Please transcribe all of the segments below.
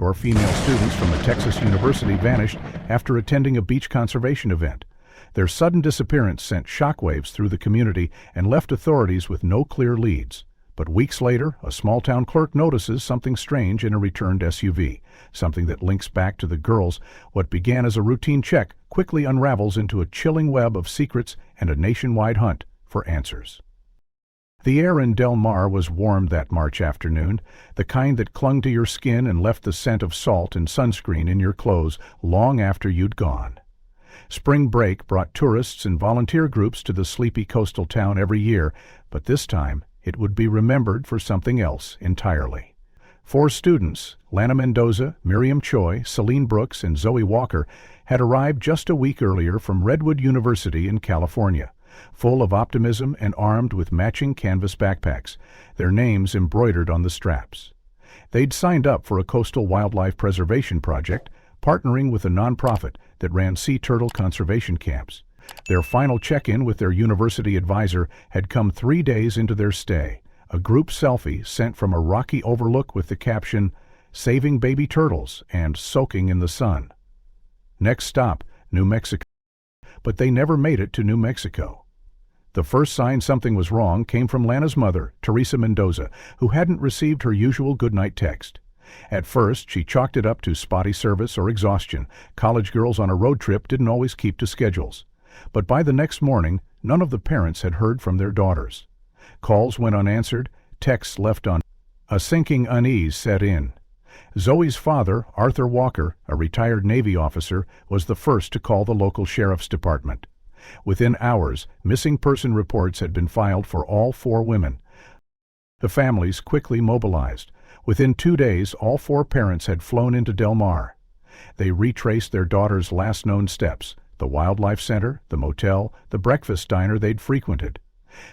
Four female students from a Texas university vanished after attending a beach conservation event. Their sudden disappearance sent shockwaves through the community and left authorities with no clear leads. But weeks later, a small-town clerk notices something strange in a returned SUV, something that links back to the girls. What began as a routine check quickly unravels into a chilling web of secrets and a nationwide hunt for answers. The air in Del Mar was warm that March afternoon, the kind that clung to your skin and left the scent of salt and sunscreen in your clothes long after you'd gone. Spring break brought tourists and volunteer groups to the sleepy coastal town every year, but this time it would be remembered for something else entirely. Four students, Lana Mendoza, Miriam Choi, Celine Brooks, and Zoe Walker, had arrived just a week earlier from Redwood University in California, full of optimism and armed with matching canvas backpacks, their names embroidered on the straps. They'd signed up for a coastal wildlife preservation project, partnering with a nonprofit that ran sea turtle conservation camps. Their final check-in with their university advisor had come 3 days into their stay, a group selfie sent from a rocky overlook with the caption, "Saving baby turtles and soaking in the sun." Next stop, New Mexico. But they never made it to New Mexico. The first sign something was wrong came from Lana's mother, Teresa Mendoza, who hadn't received her usual goodnight text. At first, she chalked it up to spotty service or exhaustion. College girls on a road trip didn't always keep to schedules. But by the next morning, none of the parents had heard from their daughters. Calls went unanswered, texts left on. A sinking unease set in. Zoe's father, Arthur Walker, a retired Navy officer, was the first to call the local sheriff's department. Within hours, missing person reports had been filed for all four women. The families quickly mobilized. Within 2 days, all four parents had flown into Del Mar. They retraced their daughters' last known steps: the wildlife center, the motel, the breakfast diner they'd frequented.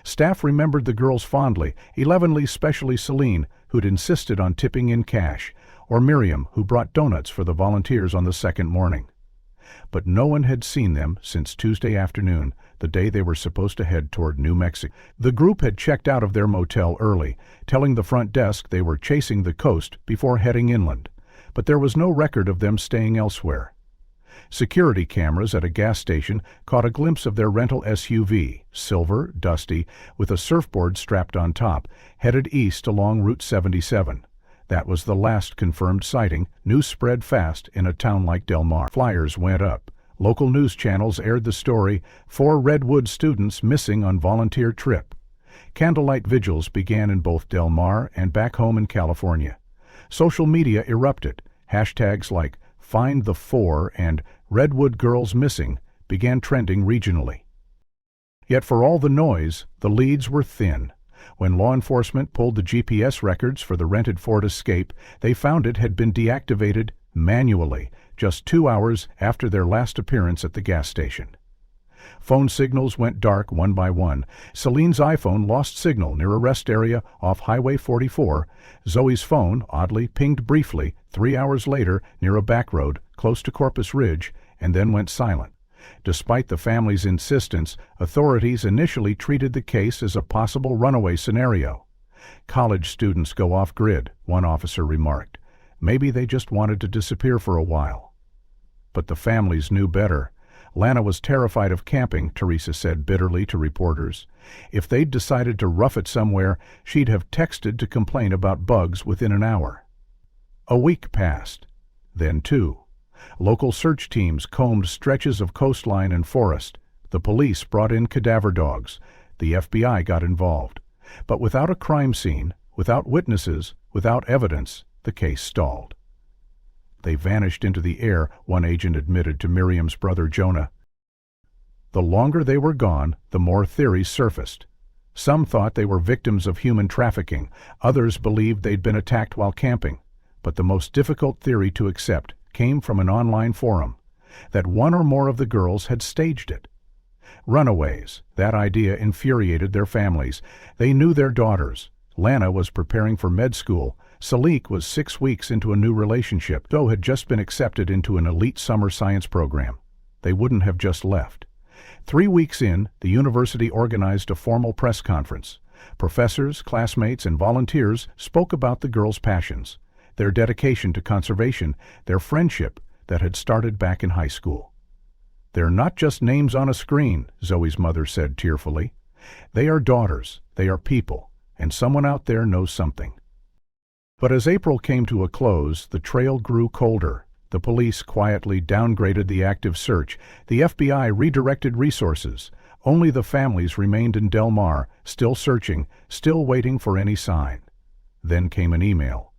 Staff remembered the girls fondly, especially Celine, who'd insisted on tipping in cash, or Miriam, who brought donuts for the volunteers on the second morning. But no one had seen them since Tuesday afternoon, the day they were supposed to head toward New Mexico. The group had checked out of their motel early, telling the front desk they were chasing the coast before heading inland, but there was no record of them staying elsewhere. Security cameras at a gas station caught a glimpse of their rental SUV, silver, dusty, with a surfboard strapped on top, headed east along Route 77. That was the last confirmed sighting. News spread fast in a town like Del Mar. Flyers went up. Local news channels aired the story, 4 Redwood students missing on volunteer trip. Candlelight vigils began in both Del Mar and back home in California. Social media erupted. Hashtags like Find the Four and Redwood Girls Missing began trending regionally. Yet for all the noise, the leads were thin. When law enforcement pulled the GPS records for the rented Ford Escape, they found it had been deactivated manually just 2 hours after their last appearance at the gas station. Phone signals went dark one by one. Celine's iPhone lost signal near a rest area off Highway 44. Zoe's phone, oddly, pinged briefly 3 hours later near a back road close to Corpus Ridge, and then went silent. Despite the family's insistence, authorities initially treated the case as a possible runaway scenario. "College students go off-grid," one officer remarked. "Maybe they just wanted to disappear for a while." But the families knew better. Lana was terrified of camping, Teresa said bitterly to reporters. If they'd decided to rough it somewhere, she'd have texted to complain about bugs within an hour. A week passed. Then 2. Local search teams combed stretches of coastline and forest. The police brought in cadaver dogs. The FBI got involved. But without a crime scene, without witnesses, without evidence, the case stalled. "They vanished into the air," one agent admitted to Miriam's brother Jonah. The longer they were gone, the more theories surfaced. Some thought they were victims of human trafficking. Others believed they'd been attacked while camping. But the most difficult theory to accept came from an online forum, that one or more of the girls had staged it. Runaways, that idea infuriated their families. They knew their daughters. Lana was preparing for med school. Salik was 6 weeks into a new relationship. Joe had just been accepted into an elite summer science program. They wouldn't have just left. 3 weeks in, the university organized a formal press conference. Professors, classmates, and volunteers spoke about the girls' passions. their dedication to conservation, their friendship that had started back in high school. "They're not just names on a screen," Zoe's mother said tearfully. "They are daughters, they are people, and someone out there knows something." But as April came to a close, the trail grew colder. The police quietly downgraded the active search. The FBI redirected resources. Only the families remained in Del Mar, still searching, still waiting for any sign. Then came an email.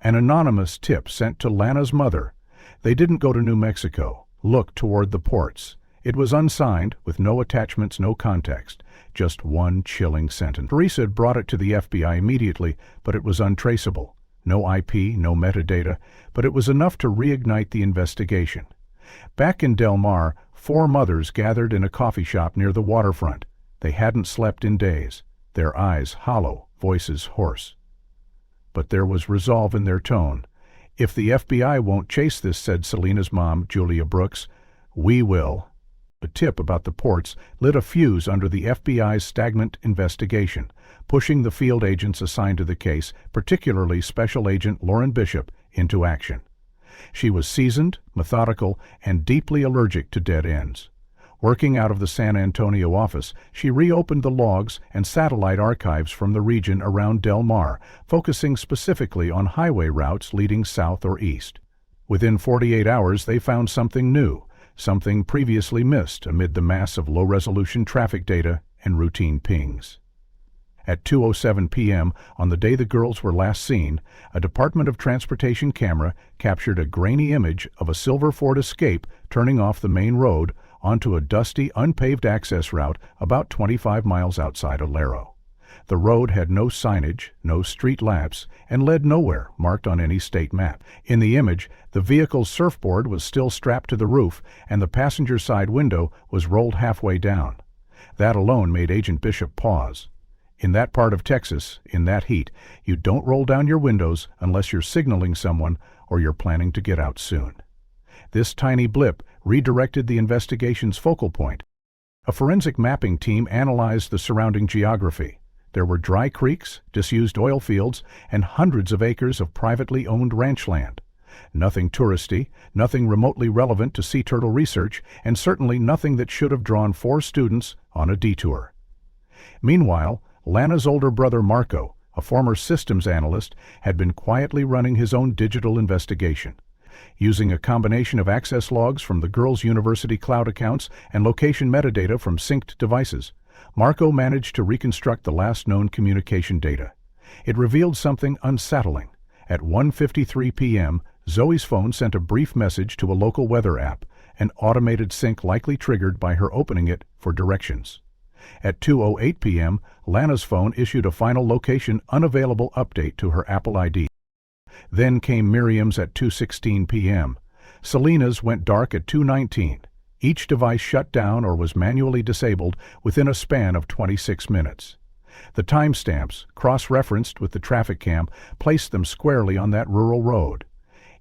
An anonymous tip sent to Lana's mother. They didn't go to New Mexico. Look toward the ports. It was unsigned, with no attachments, no context. Just one chilling sentence. Teresa had brought it to the FBI immediately, but it was untraceable. No IP, no metadata, but it was enough to reignite the investigation. Back in Del Mar, 4 mothers gathered in a coffee shop near the waterfront. They hadn't slept in days, their eyes hollow, voices hoarse. But there was resolve in their tone. "If the FBI won't chase this," said Selena's mom, Julia Brooks, "we will." A tip about the ports lit a fuse under the FBI's stagnant investigation, pushing the field agents assigned to the case, particularly Special Agent Lauren Bishop, into action. She was seasoned, methodical, and deeply allergic to dead ends. Working out of the San Antonio office, she reopened the logs and satellite archives from the region around Del Mar, focusing specifically on highway routes leading south or east. Within 48 hours, they found something new, something previously missed amid the mass of low-resolution traffic data and routine pings. At 2:07 p.m., on the day the girls were last seen, a Department of Transportation camera captured a grainy image of a silver Ford Escape turning off the main road onto a dusty, unpaved access route about 25 miles outside Alero. The road had no signage, no street lamps, and led nowhere marked on any state map. In the image, the vehicle's surfboard was still strapped to the roof, and the passenger side window was rolled halfway down. That alone made Agent Bishop pause. In that part of Texas, in that heat, you don't roll down your windows unless you're signaling someone or you're planning to get out soon. This tiny blip redirected the investigation's focal point. A forensic mapping team analyzed the surrounding geography. There were dry creeks, disused oil fields, and hundreds of acres of privately owned ranch land. Nothing touristy, nothing remotely relevant to sea turtle research, and certainly nothing that should have drawn 4 students on a detour. Meanwhile, Lana's older brother Marco, a former systems analyst, had been quietly running his own digital investigation. Using a combination of access logs from the girls' university cloud accounts and location metadata from synced devices, Marco managed to reconstruct the last known communication data. It revealed something unsettling. At 1:53 p.m., Zoe's phone sent a brief message to a local weather app, an automated sync likely triggered by her opening it for directions. At 2:08 p.m., Lana's phone issued a final location unavailable update to her Apple ID. Then came Miriam's at 2:16 p.m. Selena's went dark at 2:19. Each device shut down or was manually disabled within a span of 26 minutes. The timestamps, cross-referenced with the traffic cam, placed them squarely on that rural road.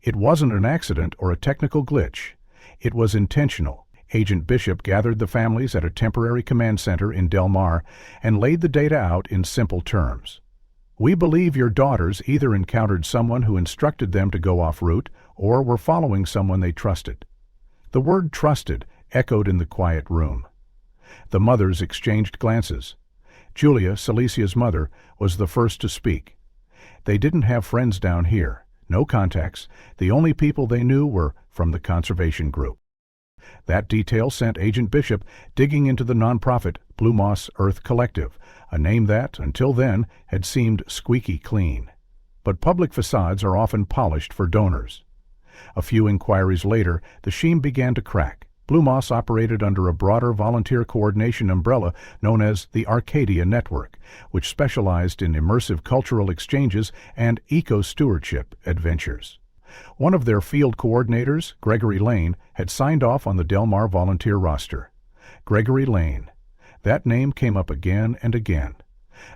It wasn't an accident or a technical glitch. It was intentional. Agent Bishop gathered the families at a temporary command center in Del Mar and laid the data out in simple terms. "We believe your daughters either encountered someone who instructed them to go off route or were following someone they trusted." The word "trusted" echoed in the quiet room. The mothers exchanged glances. Julia, Celicia's mother, was the first to speak. They didn't have friends down here, no contacts. The only people they knew were from the conservation group. That detail sent Agent Bishop digging into the nonprofit Blue Moss Earth Collective, a name that, until then, had seemed squeaky clean. But public facades are often polished for donors. A few inquiries later, the sheen began to crack. Blue Moss operated under a broader volunteer coordination umbrella known as the Arcadia Network, which specialized in immersive cultural exchanges and eco-stewardship adventures. One of their field coordinators, Gregory Lane, had signed off on the Del Mar volunteer roster. Gregory Lane. That name came up again and again.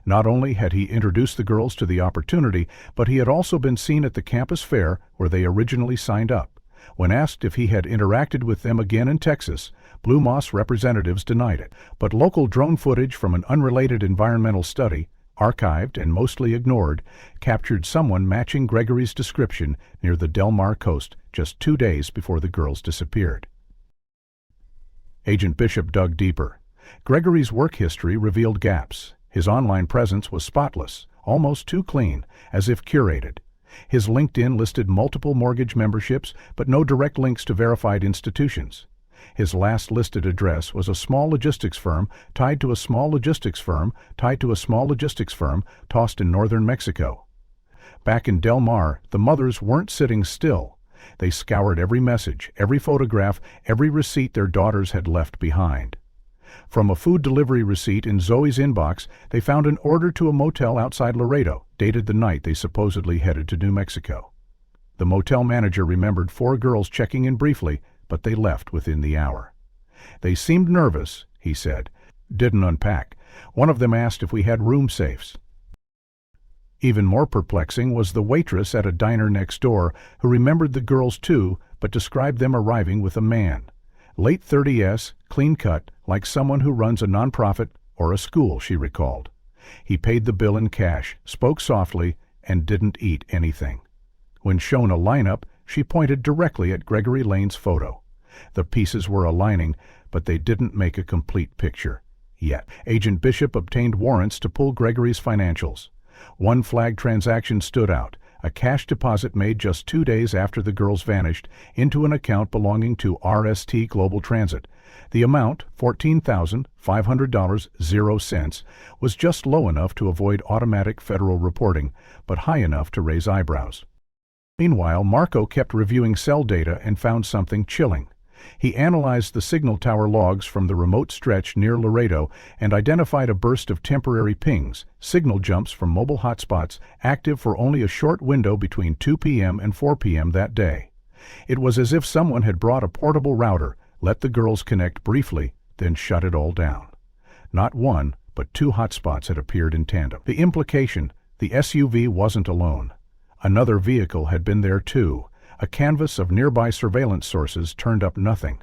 Not only had he introduced the girls to the opportunity, but he had also been seen at the campus fair where they originally signed up. When asked if he had interacted with them again in Texas, Blue Moss representatives denied it. But local drone footage from an unrelated environmental study, archived and mostly ignored, captured someone matching Gregory's description near the Del Mar coast just 2 days before the girls disappeared. Agent Bishop dug deeper. Gregory's work history revealed gaps. His online presence was spotless, almost too clean, as if curated. His LinkedIn listed multiple mortgage memberships, but no direct links to verified institutions. His last listed address was a small logistics firm tied to a small logistics firm tied to a small logistics firm tossed in northern Mexico. Back in Del Mar, the mothers weren't sitting still. They scoured every message, every photograph, every receipt their daughters had left behind. From a food delivery receipt in Zoe's inbox, they found an order to a motel outside Laredo, dated the night they supposedly headed to New Mexico. The motel manager remembered 4 girls checking in briefly, but they left within the hour. They seemed nervous, he said. Didn't unpack. One of them asked if we had room safes. Even more perplexing was the waitress at a diner next door who remembered the girls too, but described them arriving with a man. Late 30s, clean-cut, like someone who runs a nonprofit or a school, she recalled. He paid the bill in cash, spoke softly, and didn't eat anything. When shown a lineup, she pointed directly at Gregory Lane's photo. The pieces were aligning, but they didn't make a complete picture. Yet, Agent Bishop obtained warrants to pull Gregory's financials. One flagged transaction stood out, a cash deposit made just 2 days after the girls vanished into an account belonging to RST Global Transit. The amount, $14,500.00, was just low enough to avoid automatic federal reporting, but high enough to raise eyebrows. Meanwhile, Marco kept reviewing cell data and found something chilling. He analyzed the signal tower logs from the remote stretch near Laredo and identified a burst of temporary pings, signal jumps from mobile hotspots active for only a short window between 2 p.m. and 4 p.m. that day. It was as if someone had brought a portable router, let the girls connect briefly, then shut it all down. Not one, but 2 hotspots had appeared in tandem. The implication, the SUV wasn't alone. Another vehicle had been there too. A canvas of nearby surveillance sources turned up nothing.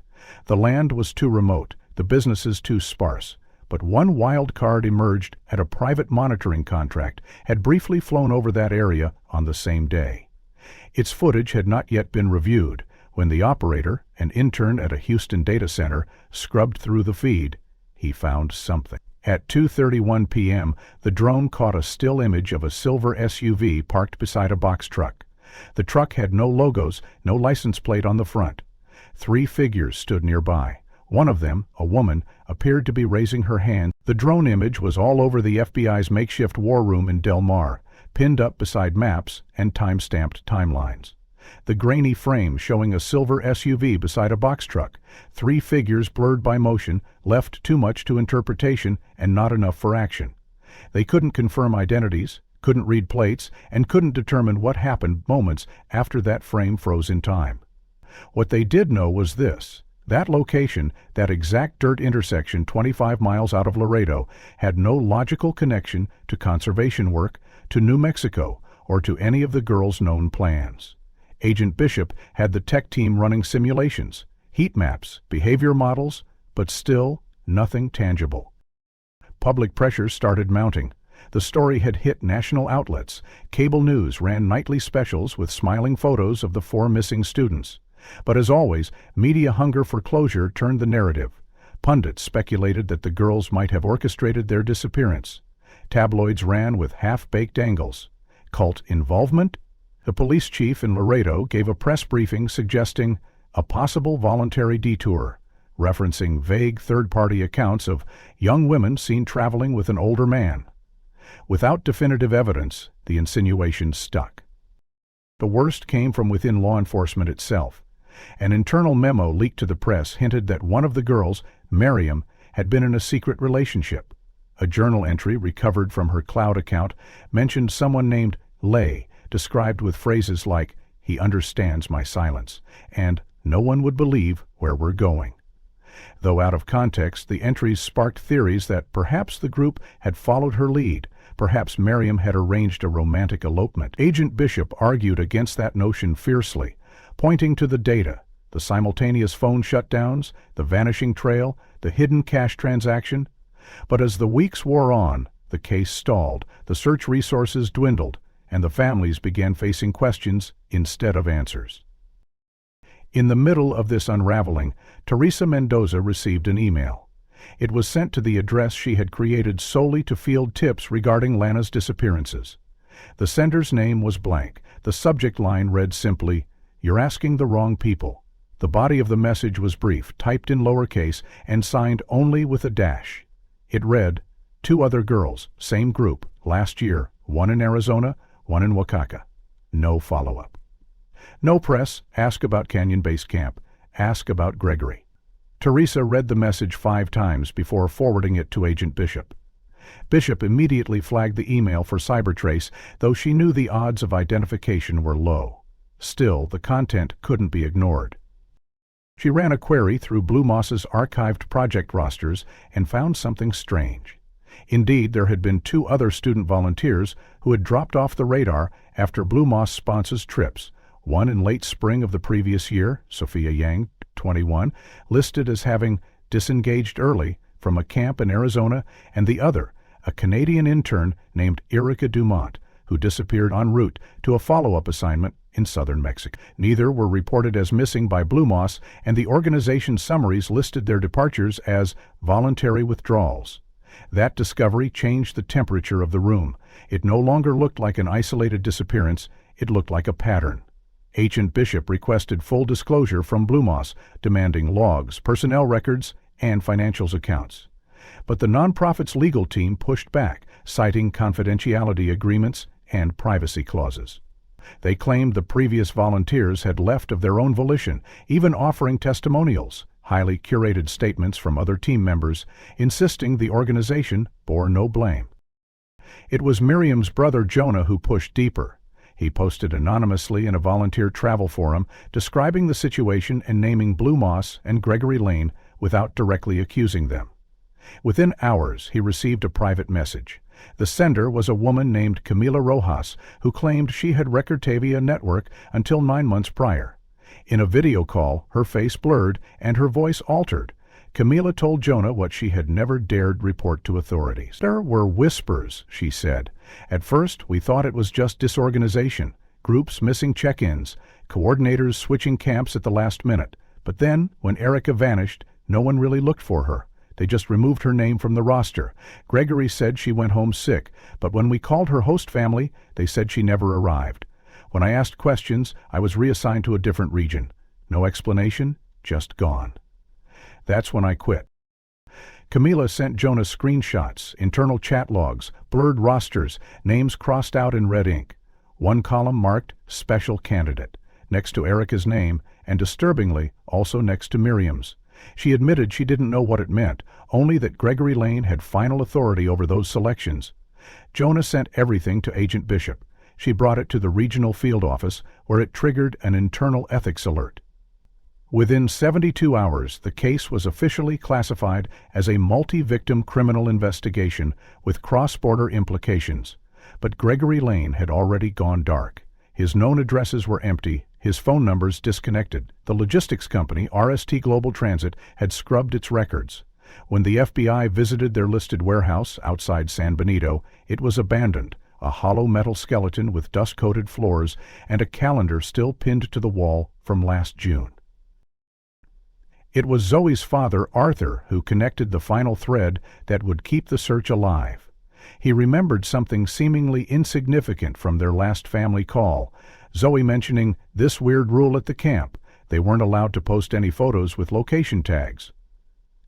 The land was too remote, the businesses too sparse. But one wild card emerged at a private monitoring contract had briefly flown over that area on the same day. Its footage had not yet been reviewed. When the operator, an intern at a Houston data center, scrubbed through the feed, he found something. At 2:31 p.m., the drone caught a still image of a silver SUV parked beside a box truck. The truck had no logos, no license plate on the front. 3 figures stood nearby. One of them, a woman, appeared to be raising her hand. The drone image was all over the FBI's makeshift war room in Del Mar, pinned up beside maps and time-stamped timelines. The grainy frame showing a silver SUV beside a box truck, 3 figures blurred by motion, left too much to interpretation and not enough for action. They couldn't confirm identities, couldn't read plates, and couldn't determine what happened moments after that frame froze in time. What they did know was this: that location, that exact dirt intersection 25 miles out of Laredo, had no logical connection to conservation work, to New Mexico, or to any of the girls' known plans. Agent Bishop had the tech team running simulations, heat maps, behavior models, but still nothing tangible. Public pressure started mounting. The story had hit national outlets. Cable news ran nightly specials with smiling photos of the 4 missing students. But as always, media hunger for closure turned the narrative. Pundits speculated that the girls might have orchestrated their disappearance. Tabloids ran with half-baked angles. Cult involvement? The police chief in Laredo gave a press briefing suggesting a possible voluntary detour, referencing vague third-party accounts of young women seen traveling with an older man. Without definitive evidence, the insinuation stuck. The worst came from within law enforcement itself. An internal memo leaked to the press hinted that one of the girls, Miriam, had been in a secret relationship. A journal entry recovered from her cloud account mentioned someone named Lay, described with phrases like, "He understands my silence," and "No one would believe where we're going." Though out of context, the entries sparked theories that perhaps the group had followed her lead, perhaps Miriam had arranged a romantic elopement. Agent Bishop argued against that notion fiercely, pointing to the data, the simultaneous phone shutdowns, the vanishing trail, the hidden cash transaction. But as the weeks wore on, The case stalled, the search resources dwindled, and the families began facing questions instead of answers. In the middle of this unraveling, Teresa Mendoza received an email. It was sent to the address she had created solely to field tips regarding Lana's disappearances. The sender's name was blank. The subject line read simply, "You're asking the wrong people." The body of the message was brief, typed in lowercase, and signed only with a dash. It read, "Two other girls, same group, last year, one in Arizona, one in Wakaka. No follow-up. No press, ask about Canyon Base Camp, ask about Gregory." Teresa read the message 5 times before forwarding it to Agent Bishop. Bishop immediately flagged the email for cybertrace, though she knew the odds of identification were low. Still, the content couldn't be ignored. She ran a query through Blue Moss's archived project rosters and found something strange. Indeed, there had been 2 other student volunteers who had dropped off the radar after Blue Moss sponsors trips, one in late spring of the previous year, Sophia Yang, 21, listed as having disengaged early from a camp in Arizona, and the other, a Canadian intern named Erica Dumont, who disappeared en route to a follow-up assignment in southern Mexico. Neither were reported as missing by Blue Moss, and the organization's summaries listed their departures as voluntary withdrawals. That discovery changed the temperature of the room. It no longer looked like an isolated disappearance, it looked like a pattern. Agent Bishop requested full disclosure from Blue Moss, demanding logs, personnel records, and financials accounts. But the nonprofit's legal team pushed back, citing confidentiality agreements and privacy clauses. They claimed the previous volunteers had left of their own volition, even offering testimonials, highly curated statements from other team members, insisting the organization bore no blame. It was Miriam's brother Jonah who pushed deeper. He posted anonymously in a volunteer travel forum, describing the situation and naming Blue Moss and Gregory Lane without directly accusing them. Within hours, he received a private message. The sender was a woman named Camila Rojas, who claimed she had Recordtavia network until 9 months prior. In a video call, her face blurred and her voice altered. Camila told Jonah what she had never dared report to authorities. "There were whispers," she said. "At first, we thought it was just disorganization, groups missing check-ins, coordinators switching camps at the last minute. But then, when Erica vanished, no one really looked for her. They just removed her name from the roster. Gregory said she went home sick, but when we called her host family, they said she never arrived. When I asked questions, I was reassigned to a different region. No explanation, just gone. That's when I quit." Camila sent Jonah screenshots, internal chat logs, blurred rosters, names crossed out in red ink. One column marked "Special Candidate," next to Erica's name, and disturbingly, also next to Miriam's. She admitted she didn't know what it meant, only that Gregory Lane had final authority over those selections. Jonah sent everything to Agent Bishop. She brought it to the regional field office, where it triggered an internal ethics alert. Within 72 hours, the case was officially classified as a multi-victim criminal investigation with cross-border implications. But Gregory Lane had already gone dark. His known addresses were empty, his phone numbers disconnected. The logistics company, RST Global Transit, had scrubbed its records. When the FBI visited their listed warehouse outside San Benito, it was abandoned, a hollow metal skeleton with dust-coated floors and a calendar still pinned to the wall from last June. It was Zoe's father, Arthur, who connected the final thread that would keep the search alive. He remembered something seemingly insignificant from their last family call, Zoe mentioning this weird rule at the camp. They weren't allowed to post any photos with location tags.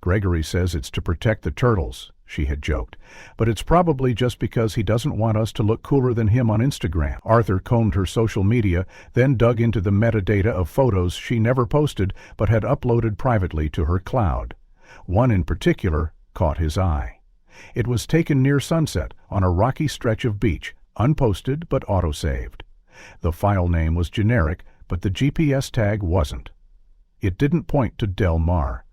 "Gregory says it's to protect the turtles," she had joked, "but it's probably just because he doesn't want us to look cooler than him on Instagram." Arthur combed her social media, then dug into the metadata of photos she never posted but had uploaded privately to her cloud. One in particular caught his eye. It was taken near sunset on a rocky stretch of beach, unposted but autosaved. The file name was generic, but the GPS tag wasn't. It didn't point to Del Mar.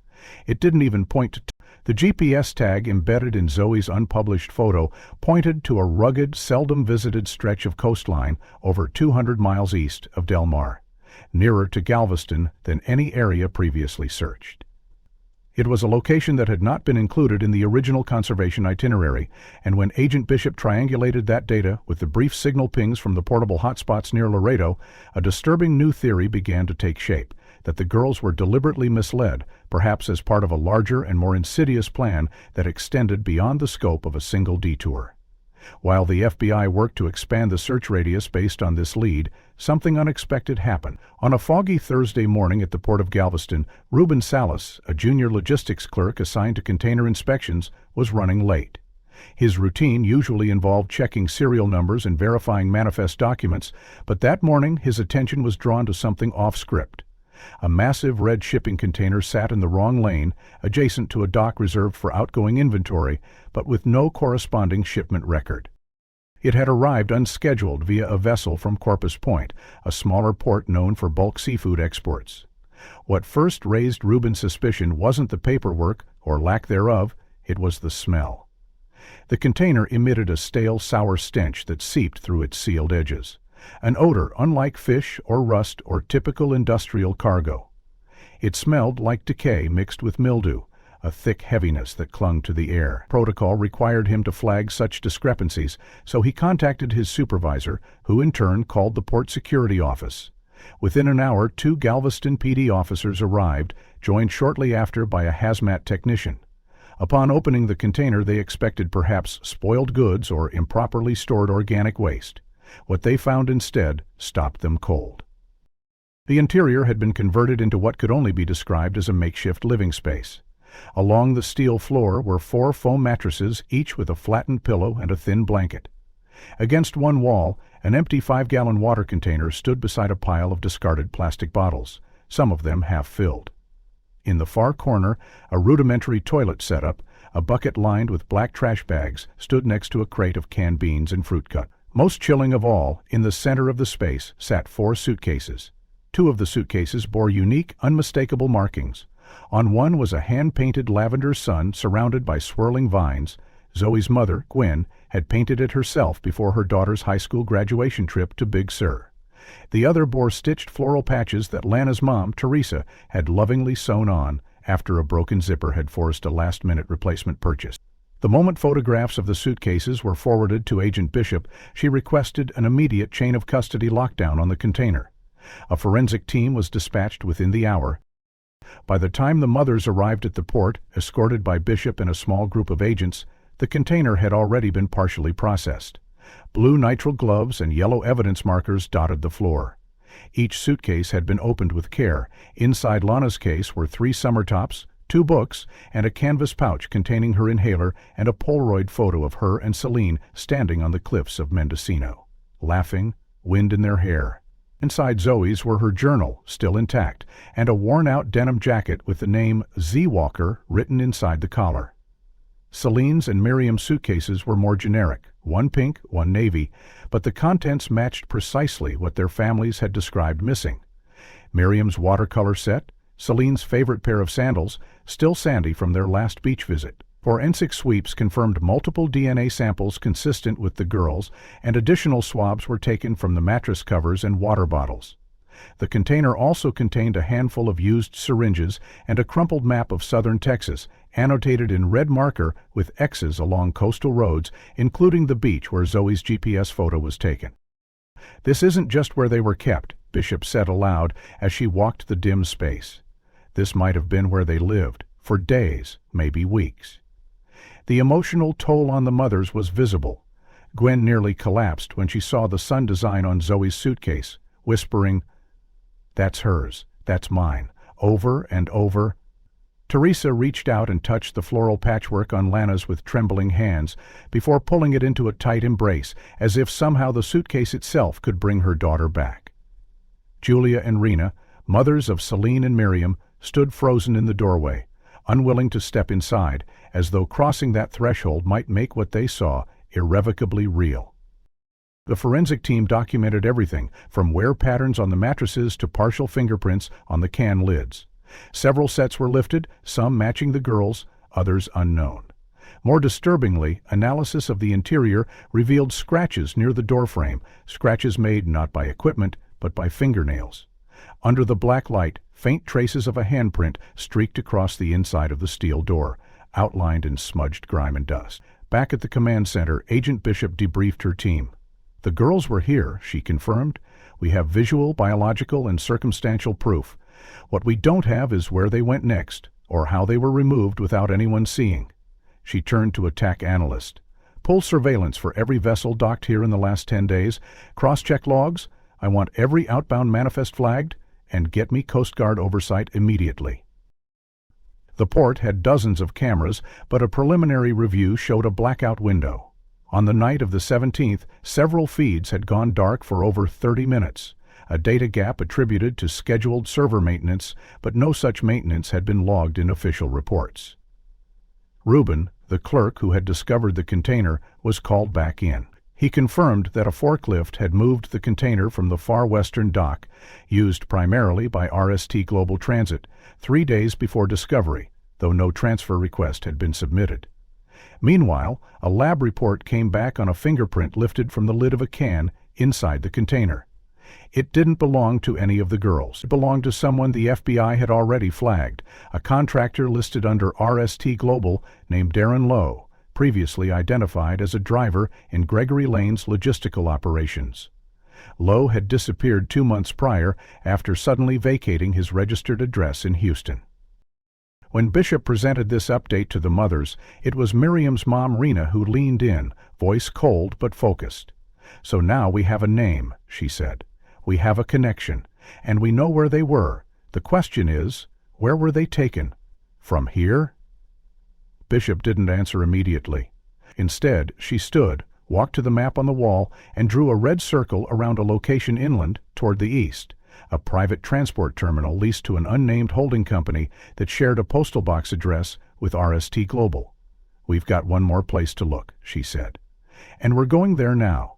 It didn't even point to... The GPS tag embedded in Zoe's unpublished photo pointed to a rugged, seldom-visited stretch of coastline over 200 miles east of Del Mar, nearer to Galveston than any area previously searched. It was a location that had not been included in the original conservation itinerary, and when Agent Bishop triangulated that data with the brief signal pings from the portable hotspots near Laredo, a disturbing new theory began to take shape, that the girls were deliberately misled, perhaps as part of a larger and more insidious plan that extended beyond the scope of a single detour. While the FBI worked to expand the search radius based on this lead, something unexpected happened. On a foggy Thursday morning at the port of Galveston, Ruben Salas, a junior logistics clerk assigned to container inspections, was running late. His routine usually involved checking serial numbers and verifying manifest documents, but that morning his attention was drawn to something off-script. A massive red shipping container sat in the wrong lane, adjacent to a dock reserved for outgoing inventory, but with no corresponding shipment record. It had arrived unscheduled via a vessel from Corpus Point, a smaller port known for bulk seafood exports. What first raised Ruben's suspicion wasn't the paperwork, or lack thereof, it was the smell. The container emitted a stale, sour stench that seeped through its sealed edges. An odor unlike fish or rust or typical industrial cargo. It smelled like decay mixed with mildew, a thick heaviness that clung to the air. Protocol required him to flag such discrepancies, so he contacted his supervisor, who in turn called the port security office. Within an hour, 2 Galveston PD officers arrived, joined shortly after by a hazmat technician. Upon opening the container, they expected perhaps spoiled goods or improperly stored organic waste. What they found instead stopped them cold. The interior had been converted into what could only be described as a makeshift living space. Along the steel floor were 4 foam mattresses, each with a flattened pillow and a thin blanket. Against one wall, an empty 5-gallon water container stood beside a pile of discarded plastic bottles, some of them half filled. In the far corner, a rudimentary toilet setup, a bucket lined with black trash bags, stood next to a crate of canned beans and fruit cut. Most chilling of all, in the center of the space sat 4 suitcases. 2 of the suitcases bore unique, unmistakable markings. On one was a hand-painted lavender sun surrounded by swirling vines. Zoe's mother, Gwen, had painted it herself before her daughter's high school graduation trip to Big Sur. The other bore stitched floral patches that Lana's mom, Teresa, had lovingly sewn on after a broken zipper had forced a last-minute replacement purchase. The moment photographs of the suitcases were forwarded to Agent Bishop, she requested an immediate chain of custody lockdown on the container. A forensic team was dispatched within the hour. By the time the mothers arrived at the port, escorted by Bishop and a small group of agents, the container had already been partially processed. Blue nitrile gloves and yellow evidence markers dotted the floor. Each suitcase had been opened with care. Inside Lana's case were 3 summer tops, 2 books, and a canvas pouch containing her inhaler and a Polaroid photo of her and Celine standing on the cliffs of Mendocino, laughing, wind in their hair. Inside Zoe's were her journal, still intact, and a worn-out denim jacket with the name Z Walker written inside the collar. Celine's and Miriam's suitcases were more generic, one pink, one navy, but the contents matched precisely what their families had described missing. Miriam's watercolor set, Celine's favorite pair of sandals, still sandy from their last beach visit. Forensic sweeps confirmed multiple DNA samples consistent with the girls, and additional swabs were taken from the mattress covers and water bottles. The container also contained a handful of used syringes and a crumpled map of southern Texas, annotated in red marker with X's along coastal roads, including the beach where Zoe's GPS photo was taken. "This isn't just where they were kept," Bishop said aloud as she walked the dim space. "This might have been where they lived, for days, maybe weeks." The emotional toll on the mothers was visible. Gwen nearly collapsed when she saw the sun design on Zoe's suitcase, whispering, "That's hers, that's mine," over and over. Teresa reached out and touched the floral patchwork on Lana's with trembling hands, before pulling it into a tight embrace, as if somehow the suitcase itself could bring her daughter back. Julia and Rena, mothers of Celine and Miriam, stood frozen in the doorway, unwilling to step inside, as though crossing that threshold might make what they saw irrevocably real. The forensic team documented everything, from wear patterns on the mattresses to partial fingerprints on the can lids. Several sets were lifted, some matching the girls', others unknown. More disturbingly, analysis of the interior revealed scratches near the doorframe, scratches made not by equipment, but by fingernails. Under the black light, Faint traces of a handprint streaked across the inside of the steel door, outlined in smudged grime and dust. Back at the command center, Agent Bishop debriefed her team. "The girls were here," she confirmed. "We have visual, biological, and circumstantial proof. What we don't have is where they went next, or how they were removed without anyone seeing." She turned to attack analyst. "Pull surveillance for every vessel docked here in the last 10 days. Cross-check logs. I want every outbound manifest flagged, and get me Coast Guard oversight immediately." The port had dozens of cameras, but a preliminary review showed a blackout window. On the night of the 17th, several feeds had gone dark for over 30 minutes, a data gap attributed to scheduled server maintenance, but no such maintenance had been logged in official reports. Reuben, the clerk who had discovered the container, was called back in. He confirmed that a forklift had moved the container from the far western dock, used primarily by RST Global Transit, 3 days before discovery, though no transfer request had been submitted. Meanwhile, a lab report came back on a fingerprint lifted from the lid of a can inside the container. It didn't belong to any of the girls. It belonged to someone the FBI had already flagged, a contractor listed under RST Global named Darren Lowe, previously identified as a driver in Gregory Lane's logistical operations. Lowe had disappeared 2 months prior after suddenly vacating his registered address in Houston. When Bishop presented this update to the mothers, it was Miriam's mom Rena who leaned in, voice cold but focused. "So now we have a name," she said. "We have a connection, and we know where they were. The question is, where were they taken? From here?" Bishop didn't answer immediately. Instead, she stood, walked to the map on the wall, and drew a red circle around a location inland toward the east, a private transport terminal leased to an unnamed holding company that shared a postal box address with RST Global. "We've got one more place to look," she said. "And we're going there now."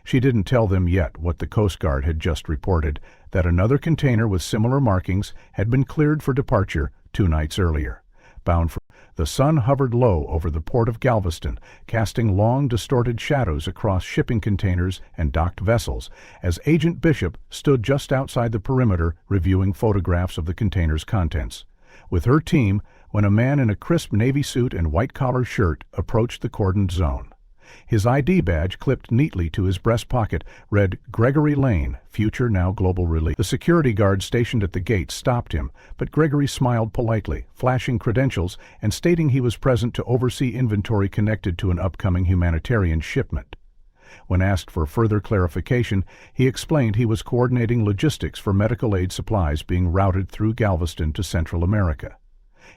She didn't tell them yet what the Coast Guard had just reported, that another container with similar markings had been cleared for departure 2 nights earlier, bound for. The sun hovered low over the port of Galveston, casting long, distorted shadows across shipping containers and docked vessels, as Agent Bishop stood just outside the perimeter reviewing photographs of the container's contents. With her team, when a man in a crisp navy suit and white-collar shirt approached the cordoned zone. His ID badge, clipped neatly to his breast pocket, read Gregory Lane, Future Now Global Relief. The security guard stationed at the gate stopped him, but Gregory smiled politely, flashing credentials and stating he was present to oversee inventory connected to an upcoming humanitarian shipment. When asked for further clarification, he explained he was coordinating logistics for medical aid supplies being routed through Galveston to Central America.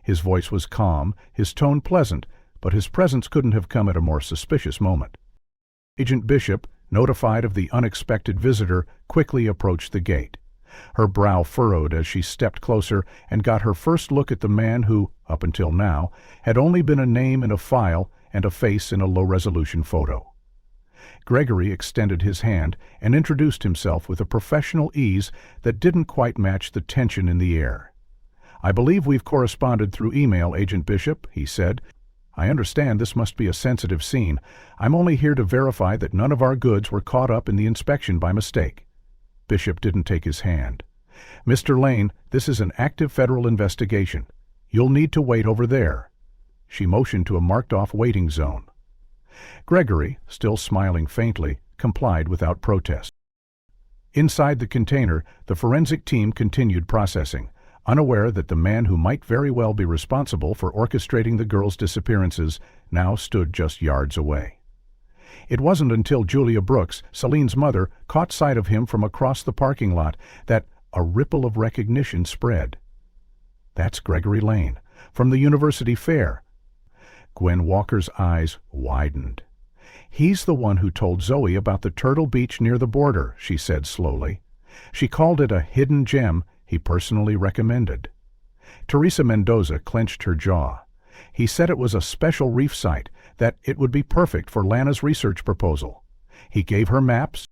His voice was calm, his tone pleasant, but his presence couldn't have come at a more suspicious moment. Agent Bishop, notified of the unexpected visitor, quickly approached the gate. Her brow furrowed as she stepped closer and got her first look at the man who, up until now, had only been a name in a file and a face in a low-resolution photo. Gregory extended his hand and introduced himself with a professional ease that didn't quite match the tension in the air. "I believe we've corresponded through email, Agent Bishop," he said. "I understand this must be a sensitive scene. I'm only here to verify that none of our goods were caught up in the inspection by mistake." Bishop didn't take his hand. "Mr. Lane, this is an active federal investigation. You'll need to wait over there." She motioned to a marked-off waiting zone. Gregory, still smiling faintly, complied without protest. Inside the container, the forensic team continued processing, unaware that the man who might very well be responsible for orchestrating the girls' disappearances now stood just yards away. It wasn't until Julia Brooks, Celine's mother, caught sight of him from across the parking lot that a ripple of recognition spread. "That's Gregory Lane, from the University Fair." Gwen Walker's eyes widened. "He's the one who told Zoe about the Turtle Beach near the border," she said slowly. "She called it a hidden gem he personally recommended." Teresa Mendoza clenched her jaw. "He said it was a special reef site, that it would be perfect for Lana's research proposal. He gave her maps."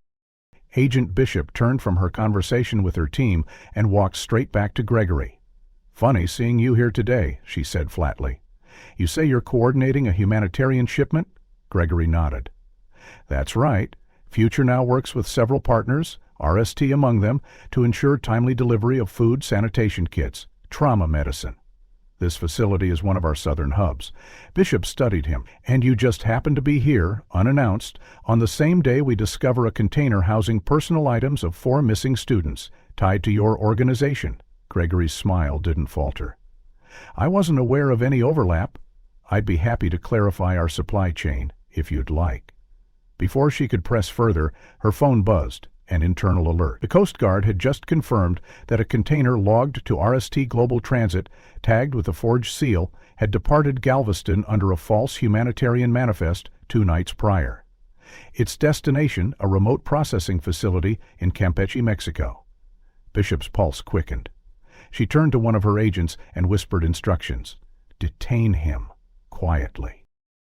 Agent Bishop turned from her conversation with her team and walked straight back to Gregory. "Funny seeing you here today," she said flatly. "You say you're coordinating a humanitarian shipment?" Gregory nodded. "That's right. Future now works with several partners, RST among them, to ensure timely delivery of food, sanitation kits, trauma medicine. This facility is one of our southern hubs. Bishop studied him. And you just happen to be here, unannounced, on the same day we discover a container housing personal items of 4 missing students, tied to your organization. Gregory's smile didn't falter. I wasn't aware of any overlap. I'd be happy to clarify our supply chain, if you'd like. Before she could press further, her phone buzzed, an internal alert. The Coast Guard had just confirmed that a container logged to RST Global Transit, tagged with a forged seal, had departed Galveston under a false humanitarian manifest 2 nights prior. Its destination, a remote processing facility in Campeche, Mexico. Bishop's pulse quickened. She turned to one of her agents and whispered instructions. Detain him, quietly.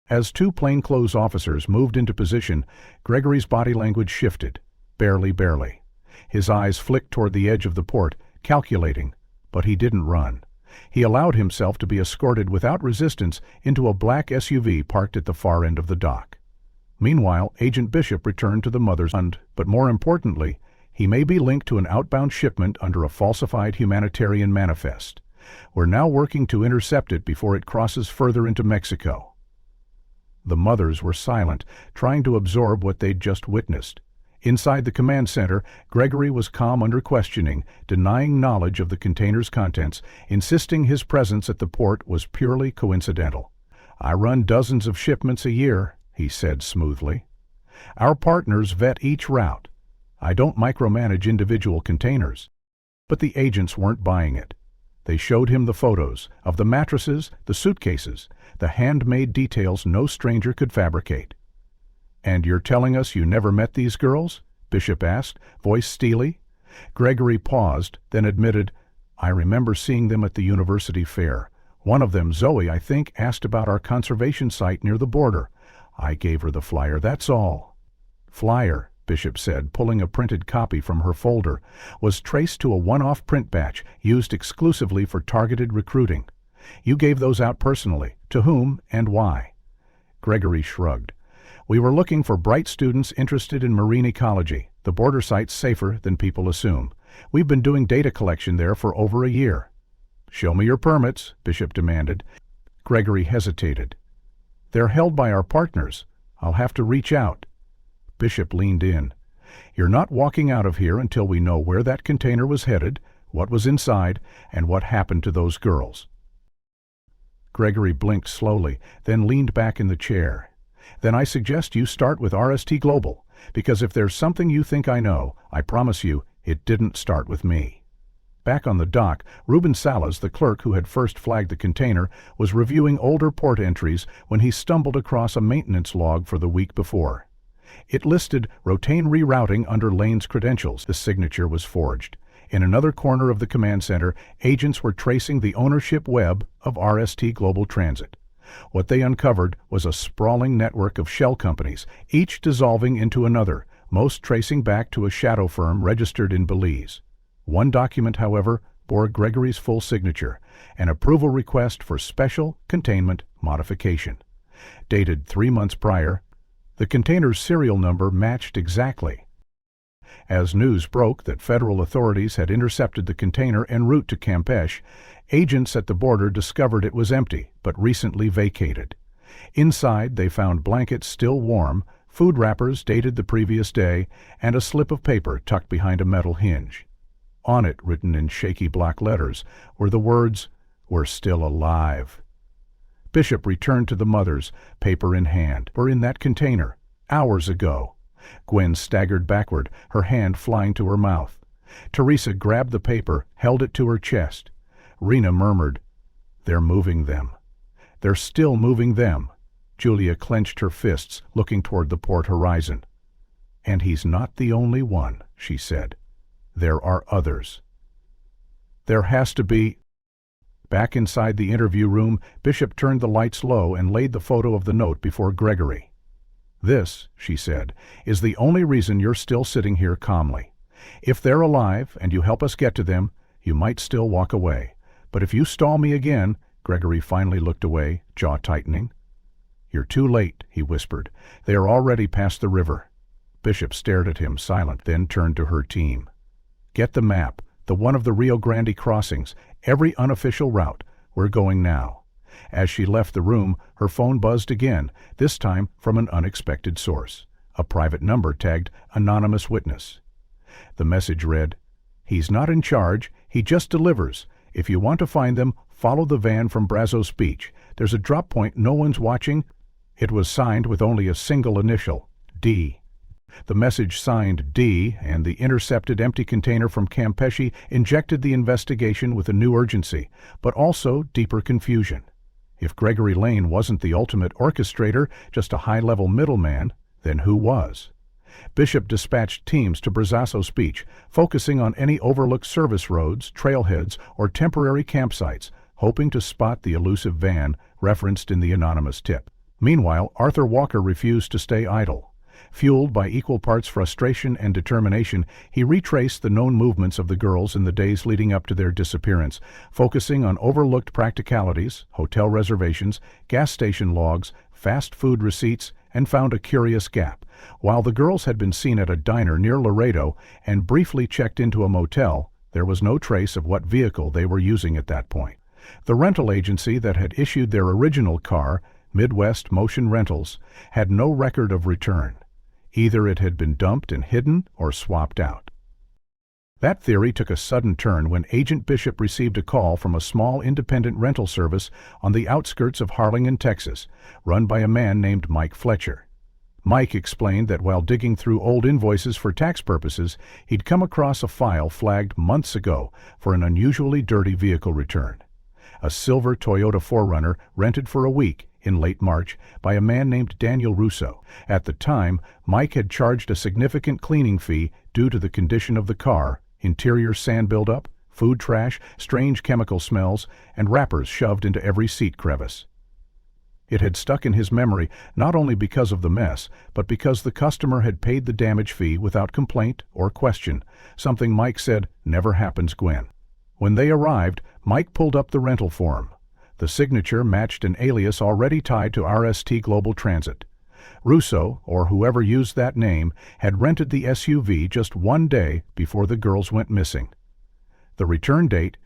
As 2 plainclothes officers moved into position, Gregory's body language shifted. Barely. His eyes flicked toward the edge of the port, calculating, but he didn't run. He allowed himself to be escorted without resistance into a black SUV parked at the far end of the dock. Meanwhile, Agent Bishop returned to the mother's end, but more importantly, he may be linked to an outbound shipment under a falsified humanitarian manifest. We're now working to intercept it before it crosses further into Mexico. The mothers were silent, trying to absorb what they'd just witnessed. Inside the command center, Gregory was calm under questioning, denying knowledge of the container's contents, insisting his presence at the port was purely coincidental. I run dozens of shipments a year, he said smoothly. Our partners vet each route. I don't micromanage individual containers. But the agents weren't buying it. They showed him the photos of the mattresses, the suitcases, the handmade details no stranger could fabricate. And you're telling us you never met these girls? Bishop asked, voice steely. Gregory paused, then admitted, I remember seeing them at the university fair. One of them, Zoe, I think, asked about our conservation site near the border. I gave her the flyer, that's all. Flyer, Bishop said, pulling a printed copy from her folder, was traced to a one-off print batch used exclusively for targeted recruiting. You gave those out personally. To whom and why? Gregory shrugged. We were looking for bright students interested in marine ecology. The border site's safer than people assume. We've been doing data collection there for over a year. Show me your permits, Bishop demanded. Gregory hesitated. They're held by our partners. I'll have to reach out. Bishop leaned in. You're not walking out of here until we know where that container was headed, what was inside, and what happened to those girls. Gregory blinked slowly, then leaned back in the chair. Then I suggest you start with RST Global, because if there's something you think I know, I promise you, it didn't start with me. Back on the dock, Ruben Salas, the clerk who had first flagged the container, was reviewing older port entries when he stumbled across a maintenance log for the week before. It listed routine rerouting under Lane's credentials. The signature was forged. In another corner of the command center, agents were tracing the ownership web of RST Global Transit. What they uncovered was a sprawling network of shell companies, each dissolving into another, most tracing back to a shadow firm registered in Belize. One document, however, bore Gregory's full signature, an approval request for special containment modification. Dated 3 months prior, the container's serial number matched exactly. As news broke that federal authorities had intercepted the container en route to Campeche, agents at the border discovered it was empty, but recently vacated. Inside, they found blankets still warm, food wrappers dated the previous day, and a slip of paper tucked behind a metal hinge. On it, written in shaky black letters, were the words, "We're still alive." Bishop returned to the mothers, paper in hand. "We're in that container. Hours ago." Gwen staggered backward, her hand flying to her mouth. Teresa grabbed the paper, held it to her chest. Rena murmured, "They're moving them. They're still moving them." Julia clenched her fists, looking toward the port horizon. "And he's not the only one," she said. "There are others. There has to be—" Back inside the interview room, Bishop turned the lights low and laid the photo of the note before Gregory. "This," she said, "is the only reason you're still sitting here calmly. If they're alive and you help us get to them, you might still walk away. But if you stall me again—" Gregory finally looked away, jaw tightening. "You're too late," he whispered. "They are already past the river." Bishop stared at him, silent, then turned to her team. "Get the map, the one of the Rio Grande crossings, every unofficial route. We're going now." As she left the room, her phone buzzed again, this time from an unexpected source. A private number tagged "Anonymous Witness." The message read, "He's not in charge, he just delivers. If you want to find them, follow the van from Brazos Beach. There's a drop point, no one's watching." It was signed with only a single initial, D. The message signed D and the intercepted empty container from Campeche injected the investigation with a new urgency, but also deeper confusion. If Gregory Lane wasn't the ultimate orchestrator, just a high-level middleman, then who was? Bishop dispatched teams to Brazos Beach, focusing on any overlooked service roads, trailheads, or temporary campsites, hoping to spot the elusive van referenced in the anonymous tip. Meanwhile, Arthur Walker refused to stay idle. Fueled by equal parts frustration and determination, he retraced the known movements of the girls in the days leading up to their disappearance, focusing on overlooked practicalities, hotel reservations, gas station logs, fast food receipts, and found a curious gap. While the girls had been seen at a diner near Laredo and briefly checked into a motel, there was no trace of what vehicle they were using at that point. The rental agency that had issued their original car, Midwest Motion Rentals, had no record of return. Either it had been dumped and hidden or swapped out. That theory took a sudden turn when Agent Bishop received a call from a small independent rental service on the outskirts of Harlingen, Texas, run by a man named Mike Fletcher. Mike explained that while digging through old invoices for tax purposes, he'd come across a file flagged months ago for an unusually dirty vehicle return. A silver Toyota 4Runner rented for a week in late March by a man named Daniel Russo. At the time, Mike had charged a significant cleaning fee due to the condition of the car, interior sand buildup, food trash, strange chemical smells, and wrappers shoved into every seat crevice. It had stuck in his memory not only because of the mess, but because the customer had paid the damage fee without complaint or question, something Mike said never happens, Gwen. When they arrived, Mike pulled up the rental form. The signature matched an alias already tied to RST Global Transit. Russo, or whoever used that name, had rented the SUV just one day before the girls went missing. The return date,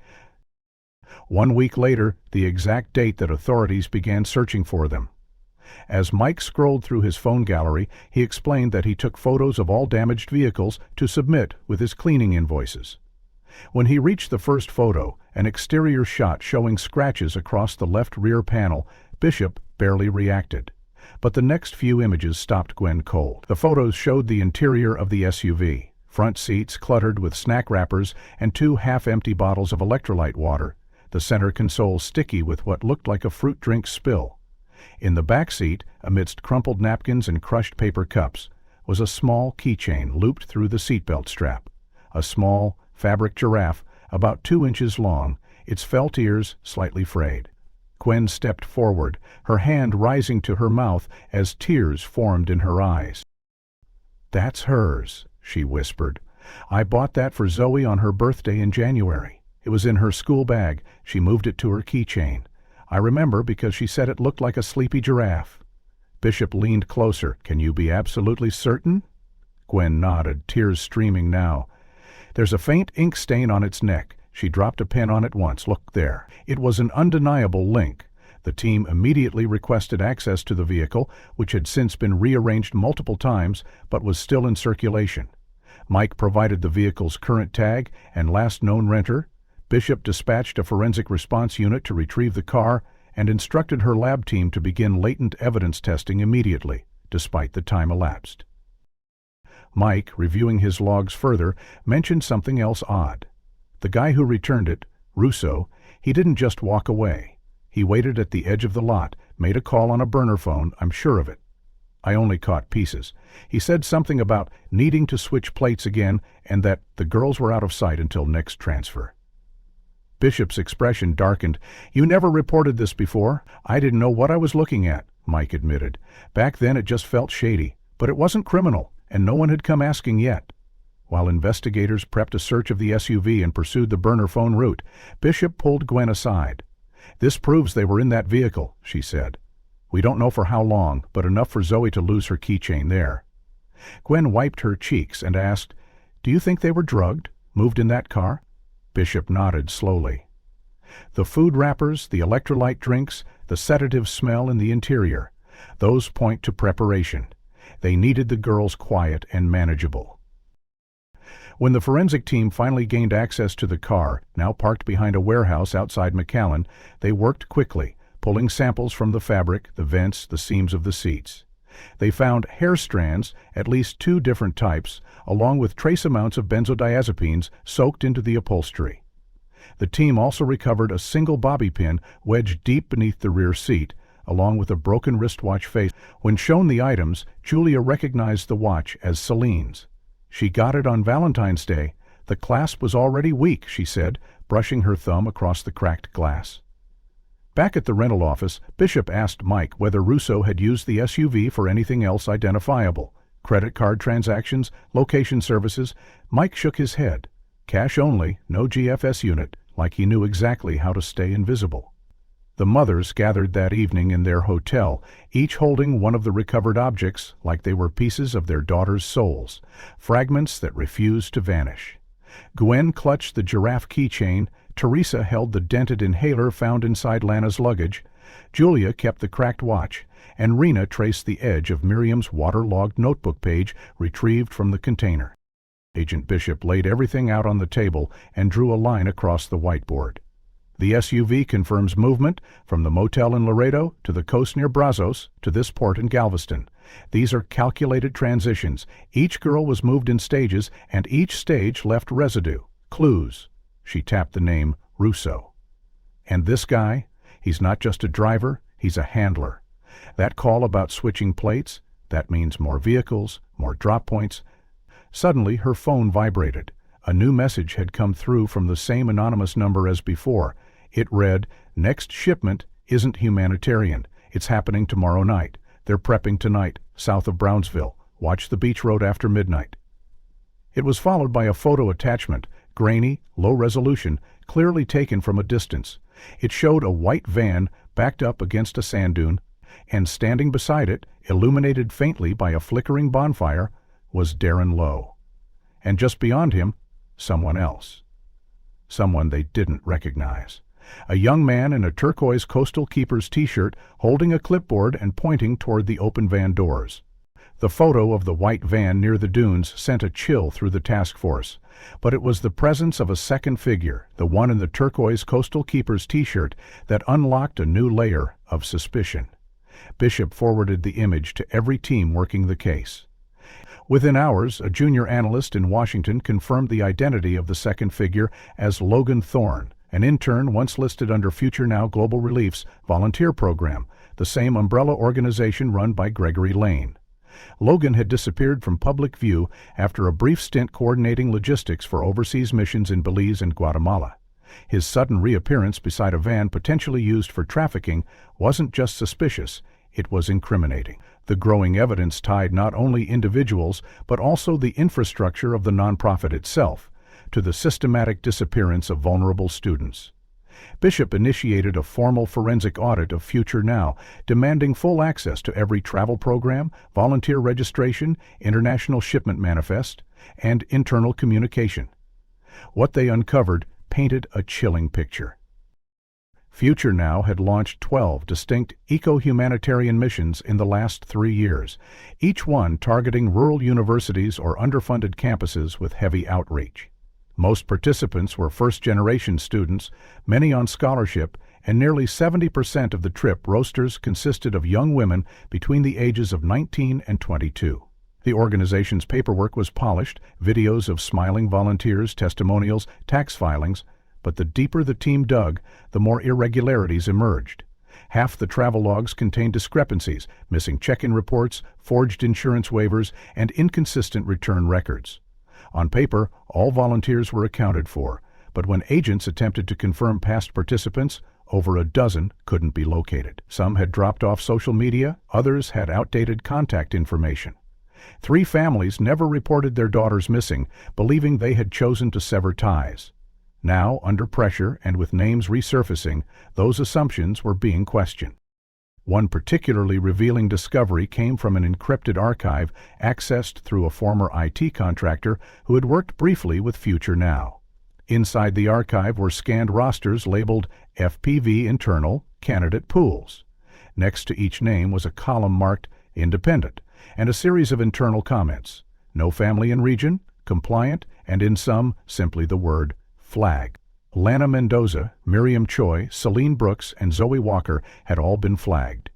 1 week later, the exact date that authorities began searching for them. As Mike scrolled through his phone gallery, he explained that he took photos of all damaged vehicles to submit with his cleaning invoices. When he reached the first photo, an exterior shot showing scratches across the left rear panel, Bishop barely reacted. But the next few images stopped Gwen cold. The photos showed the interior of the SUV, front seats cluttered with snack wrappers and 2 half-empty bottles of electrolyte water, the center console sticky with what looked like a fruit drink spill. In the back seat, amidst crumpled napkins and crushed paper cups, was a small keychain looped through the seatbelt strap. A small, fabric giraffe, about 2 inches long, its felt ears slightly frayed. Gwen stepped forward, her hand rising to her mouth as tears formed in her eyes. "That's hers," she whispered. "I bought that for Zoe on her birthday in January. It was in her school bag. She moved it to her keychain. I remember because she said it looked like a sleepy giraffe." Bishop leaned closer. "Can you be absolutely certain?" Gwen nodded, tears streaming now. "There's a faint ink stain on its neck." She dropped a pen on it once. "Look there." It was an undeniable link. The team immediately requested access to the vehicle, which had since been rearranged multiple times but was still in circulation. Mike provided the vehicle's current tag and last known renter. Bishop dispatched a forensic response unit to retrieve the car and instructed her lab team to begin latent evidence testing immediately, despite the time elapsed. Mike, reviewing his logs further, mentioned something else odd. The guy who returned it, Russo, he didn't just walk away. He waited at the edge of the lot, made a call on a burner phone, I'm sure of it. I only caught pieces. He said something about needing to switch plates again and that the girls were out of sight until next transfer. Bishop's expression darkened. "You never reported this before." "I didn't know what I was looking at," Mike admitted. "Back then it just felt shady, but it wasn't criminal, and no one had come asking yet." While investigators prepped a search of the SUV and pursued the burner phone route, Bishop pulled Gwen aside. "This proves they were in that vehicle," she said. "We don't know for how long, but enough for Zoe to lose her keychain there." Gwen wiped her cheeks and asked, "Do you think they were drugged, moved in that car?" Bishop nodded slowly. The food wrappers, the electrolyte drinks, the sedative smell in the interior, those point to preparation. They needed the girls quiet and manageable. When the forensic team finally gained access to the car, now parked behind a warehouse outside McAllen, they worked quickly, pulling samples from the fabric, the vents, the seams of the seats. They found hair strands, at least 2 different types, along with trace amounts of benzodiazepines soaked into the upholstery. The team also recovered a single bobby pin wedged deep beneath the rear seat, along with a broken wristwatch face. When shown the items, Julia recognized the watch as Celine's. She got it on Valentine's Day. The clasp was already weak, she said, brushing her thumb across the cracked glass. Back at the rental office, Bishop asked Mike whether Russo had used the SUV for anything else identifiable. Credit card transactions, location services. Mike shook his head. Cash only, no GFS unit, like he knew exactly how to stay invisible. The mothers gathered that evening in their hotel, each holding one of the recovered objects like they were pieces of their daughters' souls, fragments that refused to vanish. Gwen clutched the giraffe keychain, Teresa held the dented inhaler found inside Lana's luggage, Julia kept the cracked watch, and Rena traced the edge of Miriam's waterlogged notebook page retrieved from the container. Agent Bishop laid everything out on the table and drew a line across the whiteboard. The SUV confirms movement from the motel in Laredo to the coast near Brazos to this port in Galveston. These are calculated transitions. Each girl was moved in stages, and each stage left residue, clues. She tapped the name Russo. And this guy, he's not just a driver, he's a handler. That call about switching plates, that means more vehicles, more drop points. Suddenly her phone vibrated. A new message had come through from the same anonymous number as before. It read, "Next shipment isn't humanitarian. It's happening tomorrow night. They're prepping tonight, south of Brownsville. Watch the beach road after midnight." It was followed by a photo attachment, grainy, low resolution, clearly taken from a distance. It showed a white van backed up against a sand dune, and standing beside it, illuminated faintly by a flickering bonfire, was Darren Lowe. And just beyond him, someone else. Someone they didn't recognize. A young man in a turquoise Coastal Keepers t-shirt holding a clipboard and pointing toward the open van doors. The photo of the white van near the dunes sent a chill through the task force, but it was the presence of a second figure, the one in the turquoise Coastal Keepers t-shirt, that unlocked a new layer of suspicion. Bishop forwarded the image to every team working the case. Within hours, a junior analyst in Washington confirmed the identity of the second figure as Logan Thorne, an intern once listed under Future Now Global Relief's volunteer program, the same umbrella organization run by Gregory Lane. Logan had disappeared from public view after a brief stint coordinating logistics for overseas missions in Belize and Guatemala. His sudden reappearance beside a van potentially used for trafficking wasn't just suspicious, it was incriminating. The growing evidence tied not only individuals, but also the infrastructure of the nonprofit itself, to the systematic disappearance of vulnerable students. Bishop initiated a formal forensic audit of Future Now, demanding full access to every travel program, volunteer registration, international shipment manifest, and internal communication. What they uncovered painted a chilling picture. Future Now had launched 12 distinct eco-humanitarian missions in the last 3 years, each one targeting rural universities or underfunded campuses with heavy outreach. Most participants were first-generation students, many on scholarship, and nearly 70% of the trip rosters consisted of young women between the ages of 19 and 22. The organization's paperwork was polished, videos of smiling volunteers, testimonials, tax filings, but the deeper the team dug, the more irregularities emerged. Half the travel logs contained discrepancies, missing check-in reports, forged insurance waivers, and inconsistent return records. On paper, all volunteers were accounted for, but when agents attempted to confirm past participants, over a dozen couldn't be located. Some had dropped off social media, others had outdated contact information. 3 families never reported their daughters missing, believing they had chosen to sever ties. Now, under pressure and with names resurfacing, those assumptions were being questioned. One particularly revealing discovery came from an encrypted archive accessed through a former IT contractor who had worked briefly with Future Now. Inside the archive were scanned rosters labeled FPV Internal Candidate Pools. Next to each name was a column marked Independent and a series of internal comments. No family in region, compliant, and in some, simply the word flag. Lana Mendoza, Miriam Choi, Celine Brooks, and Zoe Walker had all been flagged.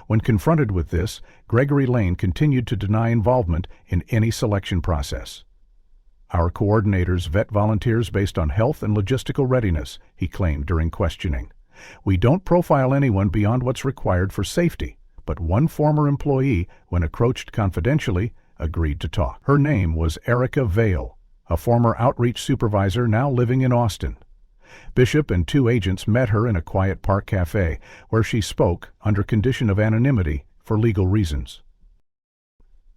When confronted with this, Gregory Lane continued to deny involvement in any selection process. Our coordinators vet volunteers based on health and logistical readiness, he claimed during questioning. We don't profile anyone beyond what's required for safety, but one former employee, when approached confidentially, agreed to talk. Her name was Erica Vale, a former outreach supervisor now living in Austin. Bishop and two agents met her in a quiet park cafe, where she spoke under condition of anonymity for legal reasons.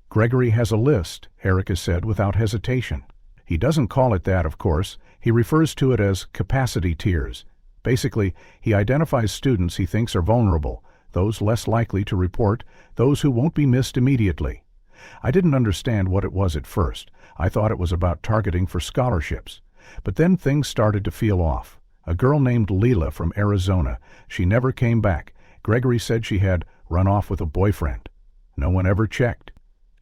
Gregory has a list, Erica said without hesitation. He doesn't call it that, of course. He refers to it as capacity tiers. Basically, he identifies students he thinks are vulnerable, those less likely to report, those who won't be missed immediately. I didn't understand what it was at first. I thought it was about targeting for scholarships. But then things started to feel off. A girl named Leela from Arizona. She never came back. Gregory said she had run off with a boyfriend. No one ever checked.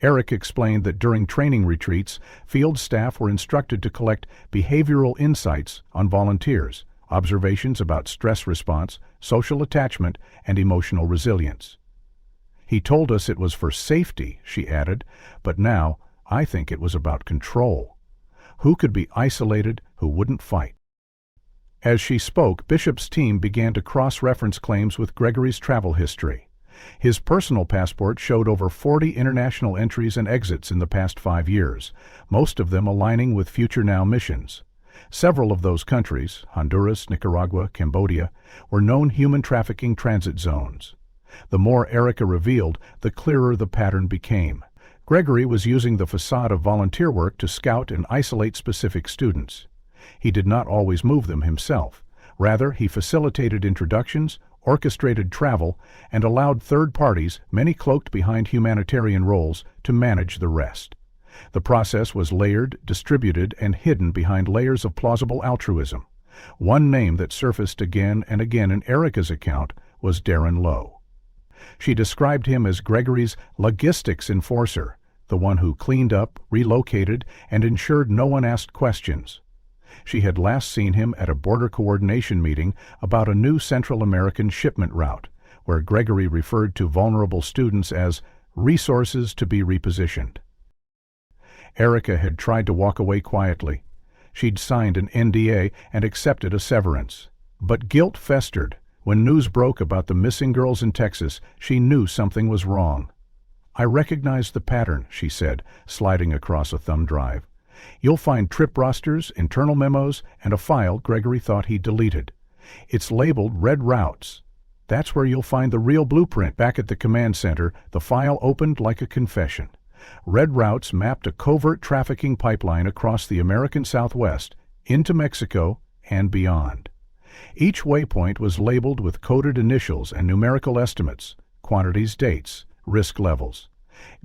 Eric explained that during training retreats, field staff were instructed to collect behavioral insights on volunteers, observations about stress response, social attachment, and emotional resilience. He told us it was for safety, she added, but now I think it was about control. Who could be isolated, who wouldn't fight? As she spoke, Bishop's team began to cross-reference claims with Gregory's travel history. His personal passport showed over 40 international entries and exits in the past 5 years, most of them aligning with Future Now missions. Several of those countries, Honduras, Nicaragua, Cambodia, were known human trafficking transit zones. The more Erica revealed, the clearer the pattern became. Gregory was using the facade of volunteer work to scout and isolate specific students. He did not always move them himself. Rather, he facilitated introductions, orchestrated travel, and allowed third parties, many cloaked behind humanitarian roles, to manage the rest. The process was layered, distributed, and hidden behind layers of plausible altruism. One name that surfaced again and again in Erica's account was Darren Lowe. She described him as Gregory's logistics enforcer, the one who cleaned up, relocated, and ensured no one asked questions. She had last seen him at a border coordination meeting about a new Central American shipment route, where Gregory referred to vulnerable students as resources to be repositioned. Erica had tried to walk away quietly. She'd signed an NDA and accepted a severance. But guilt festered. When news broke about the missing girls in Texas, she knew something was wrong. I recognized the pattern, she said, sliding across a thumb drive. You'll find trip rosters, internal memos, and a file Gregory thought he'd deleted. It's labeled Red Routes. That's where you'll find the real blueprint. Back at the command center, the file opened like a confession. Red Routes mapped a covert trafficking pipeline across the American Southwest, into Mexico, and beyond. Each waypoint was labeled with coded initials and numerical estimates, quantities, dates, risk levels.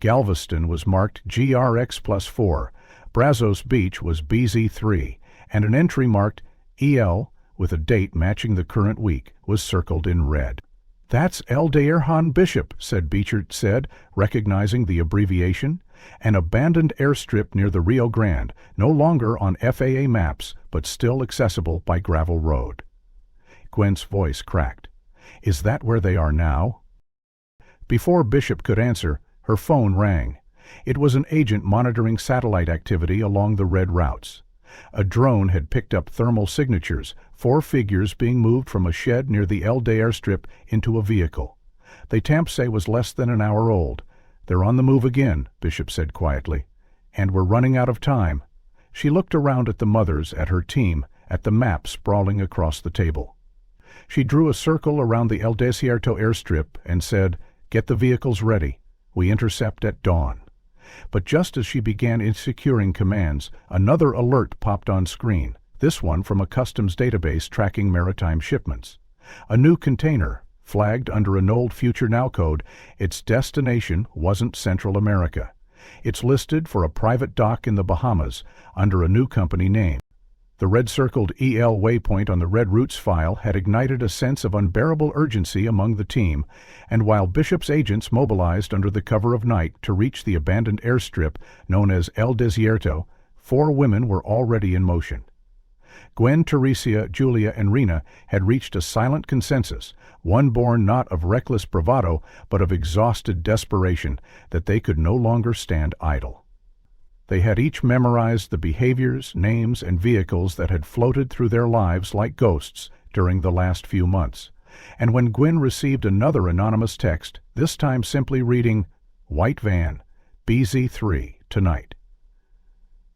Galveston was marked GRX+4, Brazos Beach was BZ3, and an entry marked EL with a date matching the current week was circled in red. That's El Deirhan Bishop, said Beechert said, recognizing the abbreviation. An abandoned airstrip near the Rio Grande, no longer on FAA maps, but still accessible by gravel road. Gwen's voice cracked. Is that where they are now? Before Bishop could answer, her phone rang. It was an agent monitoring satellite activity along the red routes. A drone had picked up thermal signatures, 4 figures being moved from a shed near the El De airstrip into a vehicle. The Tampse was less than an hour old. They're on the move again, Bishop said quietly. And we're running out of time. She looked around at the mothers, at her team, at the map sprawling across the table. She drew a circle around the El Desierto airstrip and said, "Get the vehicles ready. We intercept at dawn." But just as she began securing commands, another alert popped on screen, this one from a customs database tracking maritime shipments. A new container, Flagged under an old Future Now code, its destination wasn't Central America. It's listed for a private dock in the Bahamas under a new company name. The red-circled EL waypoint on the Red Routes file had ignited a sense of unbearable urgency among the team, and while Bishop's agents mobilized under the cover of night to reach the abandoned airstrip known as El Desierto, 4 women were already in motion. Gwen, Teresa, Julia, and Rena had reached a silent consensus, one born not of reckless bravado but of exhausted desperation, that they could no longer stand idle. They had each memorized the behaviors, names, and vehicles that had floated through their lives like ghosts during the last few months. And when Gwen received another anonymous text, this time simply reading, "White van, BZ3, tonight."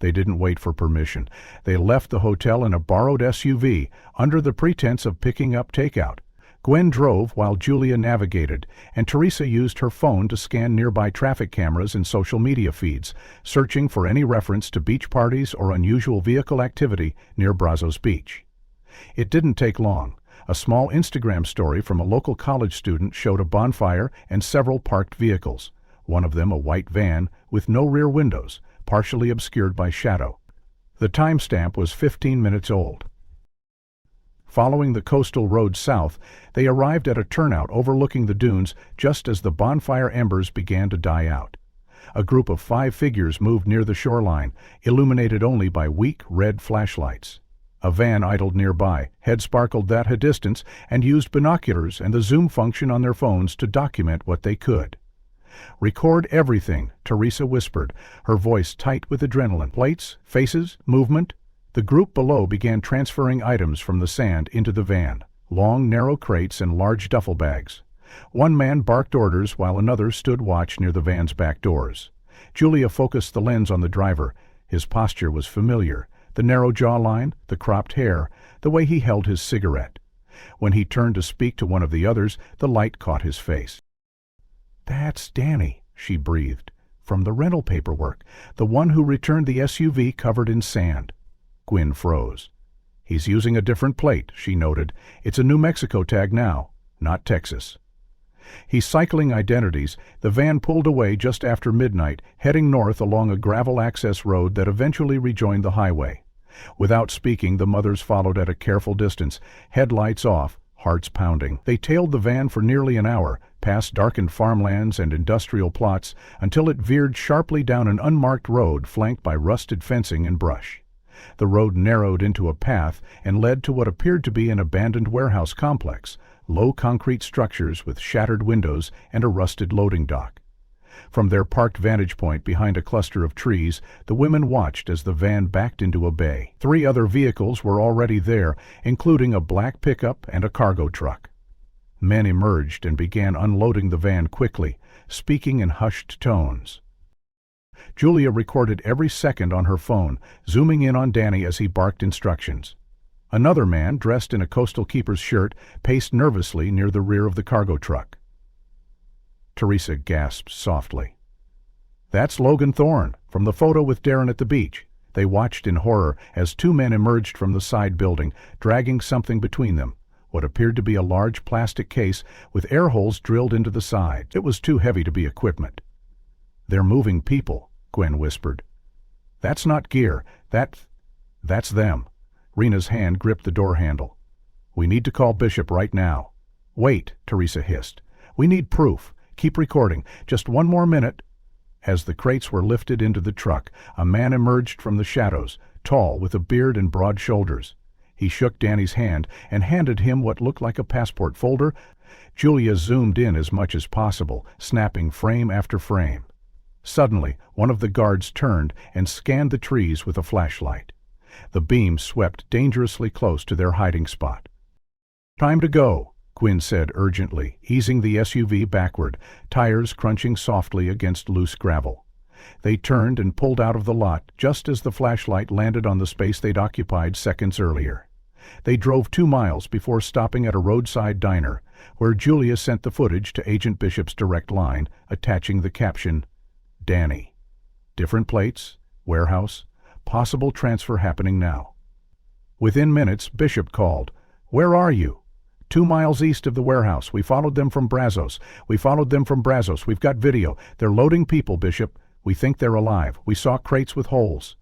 They didn't wait for permission. They left the hotel in a borrowed SUV under the pretense of picking up takeout. Gwen drove while Julia navigated, and Teresa used her phone to scan nearby traffic cameras and social media feeds, searching for any reference to beach parties or unusual vehicle activity near Brazos Beach. It didn't take long. A small Instagram story from a local college student showed a bonfire and several parked vehicles, one of them a white van with no rear windows, partially obscured by shadow. The timestamp was 15 minutes old. Following the coastal road south, they arrived at a turnout overlooking the dunes just as the bonfire embers began to die out. A group of 5 figures moved near the shoreline, illuminated only by weak red flashlights. A van idled nearby, head sparkled at a distance, and used binoculars and the zoom function on their phones to document what they could. "Record everything," Teresa whispered, her voice tight with adrenaline. "Plates, faces, movement." The group below began transferring items from the sand into the van, long, narrow crates and large duffel bags. One man barked orders while another stood watch near the van's back doors. Julia focused the lens on the driver. His posture was familiar, the narrow jawline, the cropped hair, the way he held his cigarette. When he turned to speak to one of the others, the light caught his face. "That's Danny," she breathed, "from the rental paperwork, the one who returned the SUV covered in sand." Gwen froze. "He's using a different plate," she noted. "It's a New Mexico tag now, not Texas." He's cycling identities. The van pulled away just after midnight, heading north along a gravel access road that eventually rejoined the highway. Without speaking, the mothers followed at a careful distance, headlights off, hearts pounding. They tailed the van for nearly an hour, past darkened farmlands and industrial plots, until it veered sharply down an unmarked road flanked by rusted fencing and brush. The road narrowed into a path and led to what appeared to be an abandoned warehouse complex, low concrete structures with shattered windows and a rusted loading dock. From their parked vantage point behind a cluster of trees, the women watched as the van backed into a bay. 3 other vehicles were already there, including a black pickup and a cargo truck. Men emerged and began unloading the van quickly, speaking in hushed tones. Julia recorded every second on her phone, zooming in on Danny as he barked instructions. Another man, dressed in a coastal keeper's shirt, paced nervously near the rear of the cargo truck. Teresa gasped softly. "That's Logan Thorne, from the photo with Darren at the beach." They watched in horror as 2 men emerged from the side building, dragging something between them, what appeared to be a large plastic case with air holes drilled into the sides. It was too heavy to be equipment. "They're moving people," Gwen whispered. "That's not gear. That's them." Rena's hand gripped the door handle. "We need to call Bishop right now." "Wait," Teresa hissed. "We need proof. Keep recording. Just one more minute." As the crates were lifted into the truck, a man emerged from the shadows, tall, with a beard and broad shoulders. He shook Danny's hand and handed him what looked like a passport folder. Julia zoomed in as much as possible, snapping frame after frame. Suddenly, one of the guards turned and scanned the trees with a flashlight. The beam swept dangerously close to their hiding spot. "Time to go," Gwen said urgently, easing the SUV backward, tires crunching softly against loose gravel. They turned and pulled out of the lot just as the flashlight landed on the space they'd occupied seconds earlier. They drove 2 miles before stopping at a roadside diner, where Julia sent the footage to Agent Bishop's direct line, attaching the caption, "Danny. Different plates, warehouse, possible transfer happening now." Within minutes, Bishop called. "Where are you?" 2 miles east of the warehouse. We followed them from Brazos. We've got video. They're loading people, Bishop. We think they're alive. We saw crates with holes."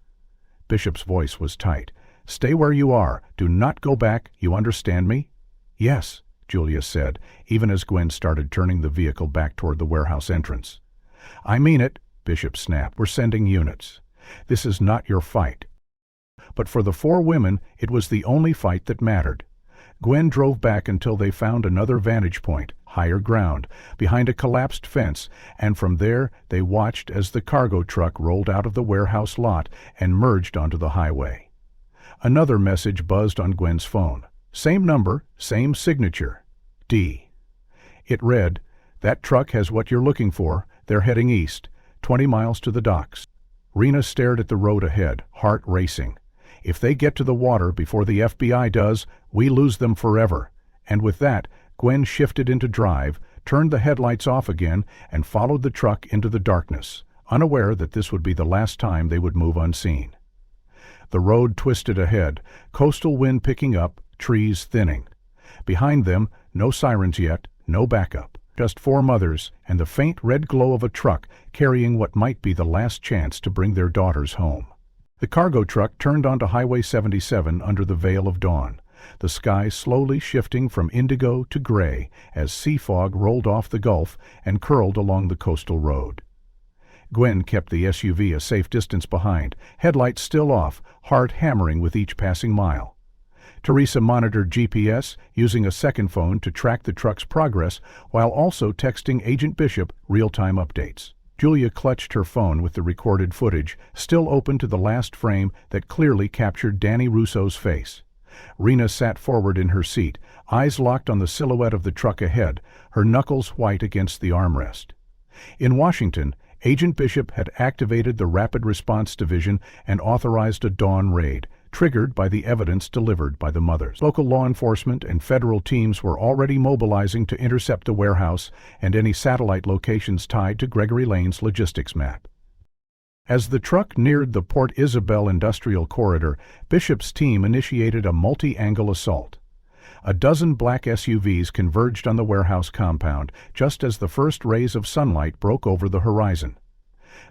Bishop's voice was tight. "Stay where you are. Do not go back. You understand me?" "Yes," Julia said, even as Gwen started turning the vehicle back toward the warehouse entrance. "I mean it," Bishop snapped. "We're sending units. This is not your fight." But for the 4 women, it was the only fight that mattered. Gwen drove back until they found another vantage point, higher ground, behind a collapsed fence, and from there they watched as the cargo truck rolled out of the warehouse lot and merged onto the highway. Another message buzzed on Gwen's phone. Same number, same signature. D. It read, "That truck has what you're looking for. They're heading east, 20 miles to the docks." Rena stared at the road ahead, heart racing. If they get to the water before the FBI does, we lose them forever. And with that, Gwen shifted into drive, turned the headlights off again, and followed the truck into the darkness, unaware that this would be the last time they would move unseen. The road twisted ahead, coastal wind picking up, trees thinning. Behind them, no sirens yet, no backup. Just 4 mothers and the faint red glow of a truck carrying what might be the last chance to bring their daughters home. The cargo truck turned onto Highway 77 under the veil of dawn, the sky slowly shifting from indigo to gray as sea fog rolled off the Gulf and curled along the coastal road. Gwen kept the SUV a safe distance behind, headlights still off, heart hammering with each passing mile. Teresa monitored GPS, using a second phone to track the truck's progress while also texting Agent Bishop real-time updates. Julia clutched her phone with the recorded footage, still open to the last frame that clearly captured Danny Russo's face. Rena sat forward in her seat, eyes locked on the silhouette of the truck ahead, her knuckles white against the armrest. In Washington, Agent Bishop had activated the Rapid Response Division and authorized a dawn raid, triggered by the evidence delivered by the mothers. Local law enforcement and federal teams were already mobilizing to intercept the warehouse and any satellite locations tied to Gregory Lane's logistics map. As the truck neared the Port Isabel Industrial Corridor, Bishop's team initiated a multi-angle assault. A dozen black SUVs converged on the warehouse compound just as the first rays of sunlight broke over the horizon.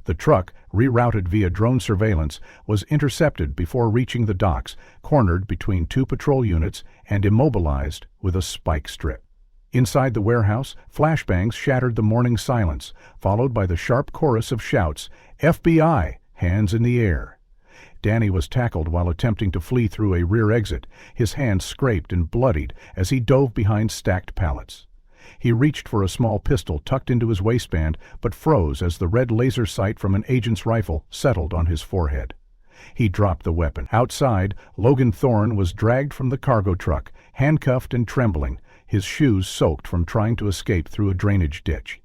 The truck, rerouted via drone surveillance, was intercepted before reaching the docks, cornered between 2 patrol units and immobilized with a spike strip. Inside the warehouse, flashbangs shattered the morning silence, followed by the sharp chorus of shouts, "FBI! Hands in the air!" Danny was tackled while attempting to flee through a rear exit, his hands scraped and bloodied as he dove behind stacked pallets. He reached for a small pistol tucked into his waistband, but froze as the red laser sight from an agent's rifle settled on his forehead. He dropped the weapon. Outside, Logan Thorne was dragged from the cargo truck, handcuffed and trembling, his shoes soaked from trying to escape through a drainage ditch.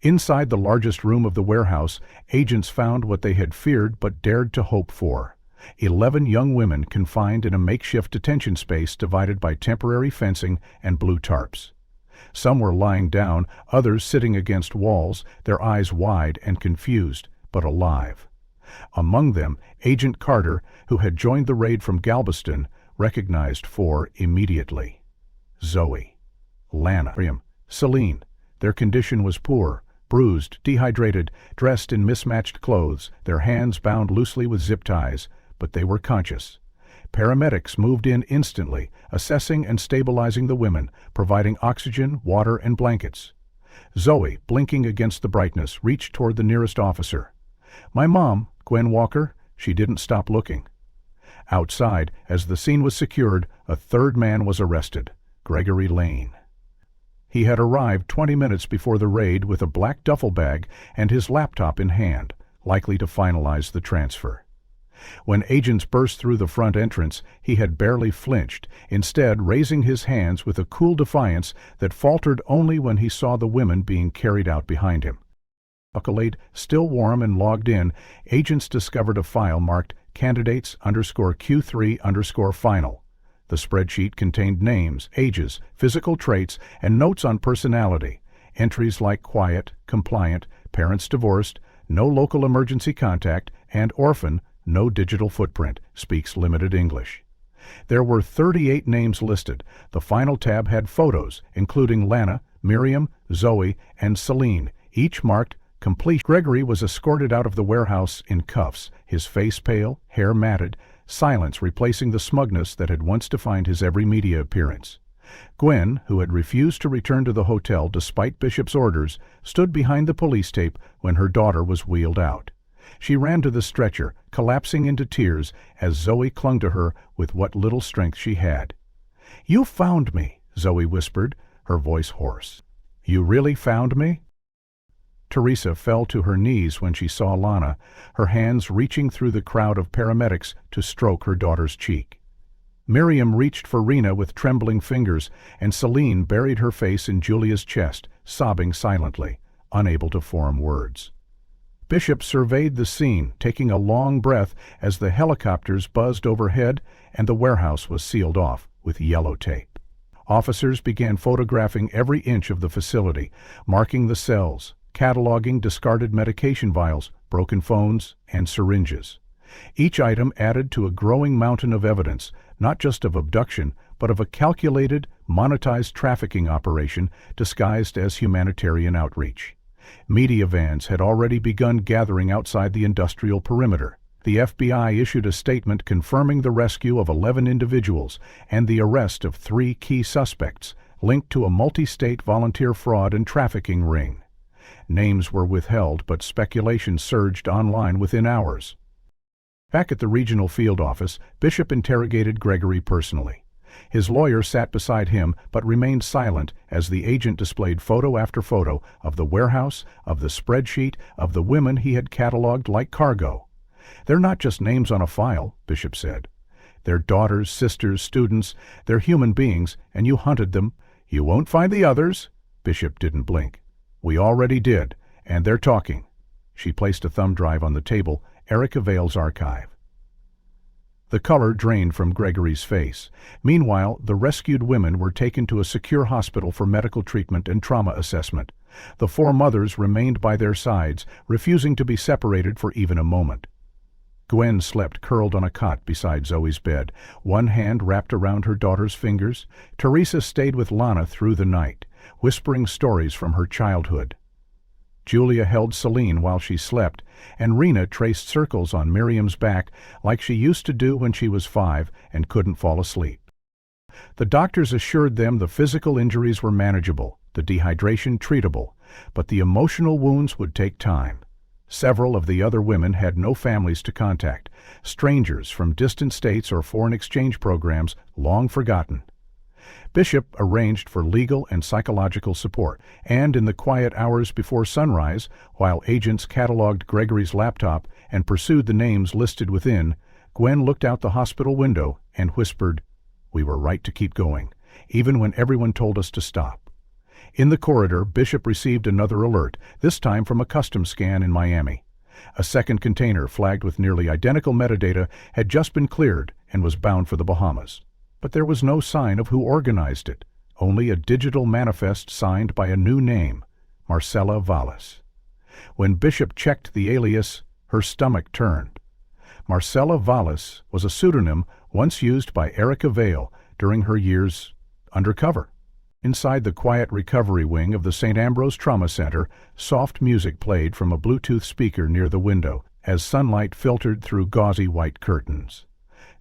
Inside the largest room of the warehouse, agents found what they had feared but dared to hope for. 11 young women confined in a makeshift detention space divided by temporary fencing and blue tarps. Some were lying down, others sitting against walls, their eyes wide and confused, but alive. Among them, Agent Carter, who had joined the raid from Galveston, recognized 4 immediately. Zoe, Lana, Celine. Their condition was poor, bruised, dehydrated, dressed in mismatched clothes, their hands bound loosely with zip ties, but they were conscious. Paramedics moved in instantly, assessing and stabilizing the women, providing oxygen, water, and blankets. Zoe, blinking against the brightness, reached toward the nearest officer. "My mom, Gwen Walker." She didn't stop looking. Outside, as the scene was secured, a 3rd man was arrested, Gregory Lane. He had arrived 20 minutes before the raid with a black duffel bag and his laptop in hand, likely to finalize the transfer. When agents burst through the front entrance, he had barely flinched, instead raising his hands with a cool defiance that faltered only when he saw the women being carried out behind him. Accolade, still warm and logged in, agents discovered a file marked candidates_Q3_final. The spreadsheet contained names, ages, physical traits, and notes on personality. Entries like quiet, compliant, parents divorced, no local emergency contact, and orphan, no digital footprint, speaks limited English. There were 38 names listed. The final tab had photos, including Lana, Miriam, Zoe, and Celine, each marked complete. Gregory was escorted out of the warehouse in cuffs, his face pale, hair matted, silence replacing the smugness that had once defined his every media appearance. Gwen, who had refused to return to the hotel despite Bishop's orders, stood behind the police tape when her daughter was wheeled out. She ran to the stretcher, collapsing into tears as Zoe clung to her with what little strength she had. "You found me," Zoe whispered, her voice hoarse. "You really found me?" Teresa fell to her knees when she saw Lana, her hands reaching through the crowd of paramedics to stroke her daughter's cheek. Miriam reached for Rena with trembling fingers, and Celine buried her face in Julia's chest, sobbing silently, unable to form words. Bishop surveyed the scene, taking a long breath as the helicopters buzzed overhead and the warehouse was sealed off with yellow tape. Officers began photographing every inch of the facility, marking the cells, cataloging discarded medication vials, broken phones, and syringes. Each item added to a growing mountain of evidence, not just of abduction, but of a calculated, monetized trafficking operation disguised as humanitarian outreach. Media vans had already begun gathering outside the industrial perimeter. The FBI issued a statement confirming the rescue of 11 individuals and the arrest of 3 key suspects linked to a multi-state volunteer fraud and trafficking ring. Names were withheld, but speculation surged online within hours. Back at the regional field office, Bishop interrogated Gregory personally. His lawyer sat beside him but remained silent as the agent displayed photo after photo of the warehouse, of the spreadsheet, of the women he had cataloged like cargo. "They're not just names on a file," Bishop said. "They're daughters, sisters, students. They're human beings, and you hunted them. You won't find the others." Bishop didn't blink. "We already did, and they're talking." She placed a thumb drive on the table, Erica Vale's archive. The color drained from Gregory's face. Meanwhile, the rescued women were taken to a secure hospital for medical treatment and trauma assessment. The 4 mothers remained by their sides, refusing to be separated for even a moment. Gwen slept curled on a cot beside Zoe's bed, one hand wrapped around her daughter's fingers. Teresa stayed with Lana through the night, whispering stories from her childhood. Julia held Celine while she slept, and Rena traced circles on Miriam's back like she used to do when she was 5 and couldn't fall asleep. The doctors assured them the physical injuries were manageable, the dehydration treatable, but the emotional wounds would take time. Several of the other women had no families to contact, strangers from distant states or foreign exchange programs long forgotten. Bishop arranged for legal and psychological support, and in the quiet hours before sunrise, while agents cataloged Gregory's laptop and pursued the names listed within, Gwen looked out the hospital window and whispered, "We were right to keep going, even when everyone told us to stop." In the corridor, Bishop received another alert, this time from a customs scan in Miami. A second container flagged with nearly identical metadata had just been cleared and was bound for the Bahamas. But there was no sign of who organized it, only a digital manifest signed by a new name, Marcella Valles. When Bishop checked the alias, her stomach turned. Marcella Valles was a pseudonym once used by Erica Vale during her years undercover. Inside the quiet recovery wing of the St. Ambrose Trauma Center, soft music played from a Bluetooth speaker near the window as sunlight filtered through gauzy white curtains.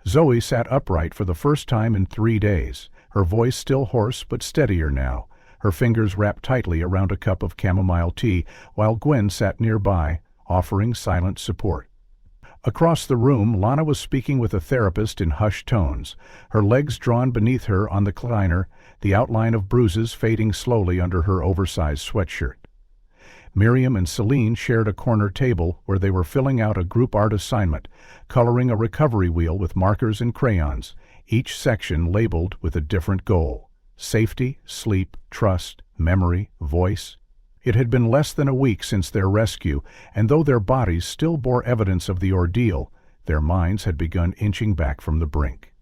Zoe sat upright for the first time in 3 days, her voice still hoarse but steadier now, her fingers wrapped tightly around a cup of chamomile tea, while Gwen sat nearby, offering silent support. Across the room, Lana was speaking with a therapist in hushed tones, her legs drawn beneath her on the recliner, the outline of bruises fading slowly under her oversized sweatshirt. Miriam and Celine shared a corner table where they were filling out a group art assignment, coloring a recovery wheel with markers and crayons, each section labeled with a different goal: safety, sleep, trust, memory, voice. It had been less than a week since their rescue, and though their bodies still bore evidence of the ordeal, their minds had begun inching back from the brink.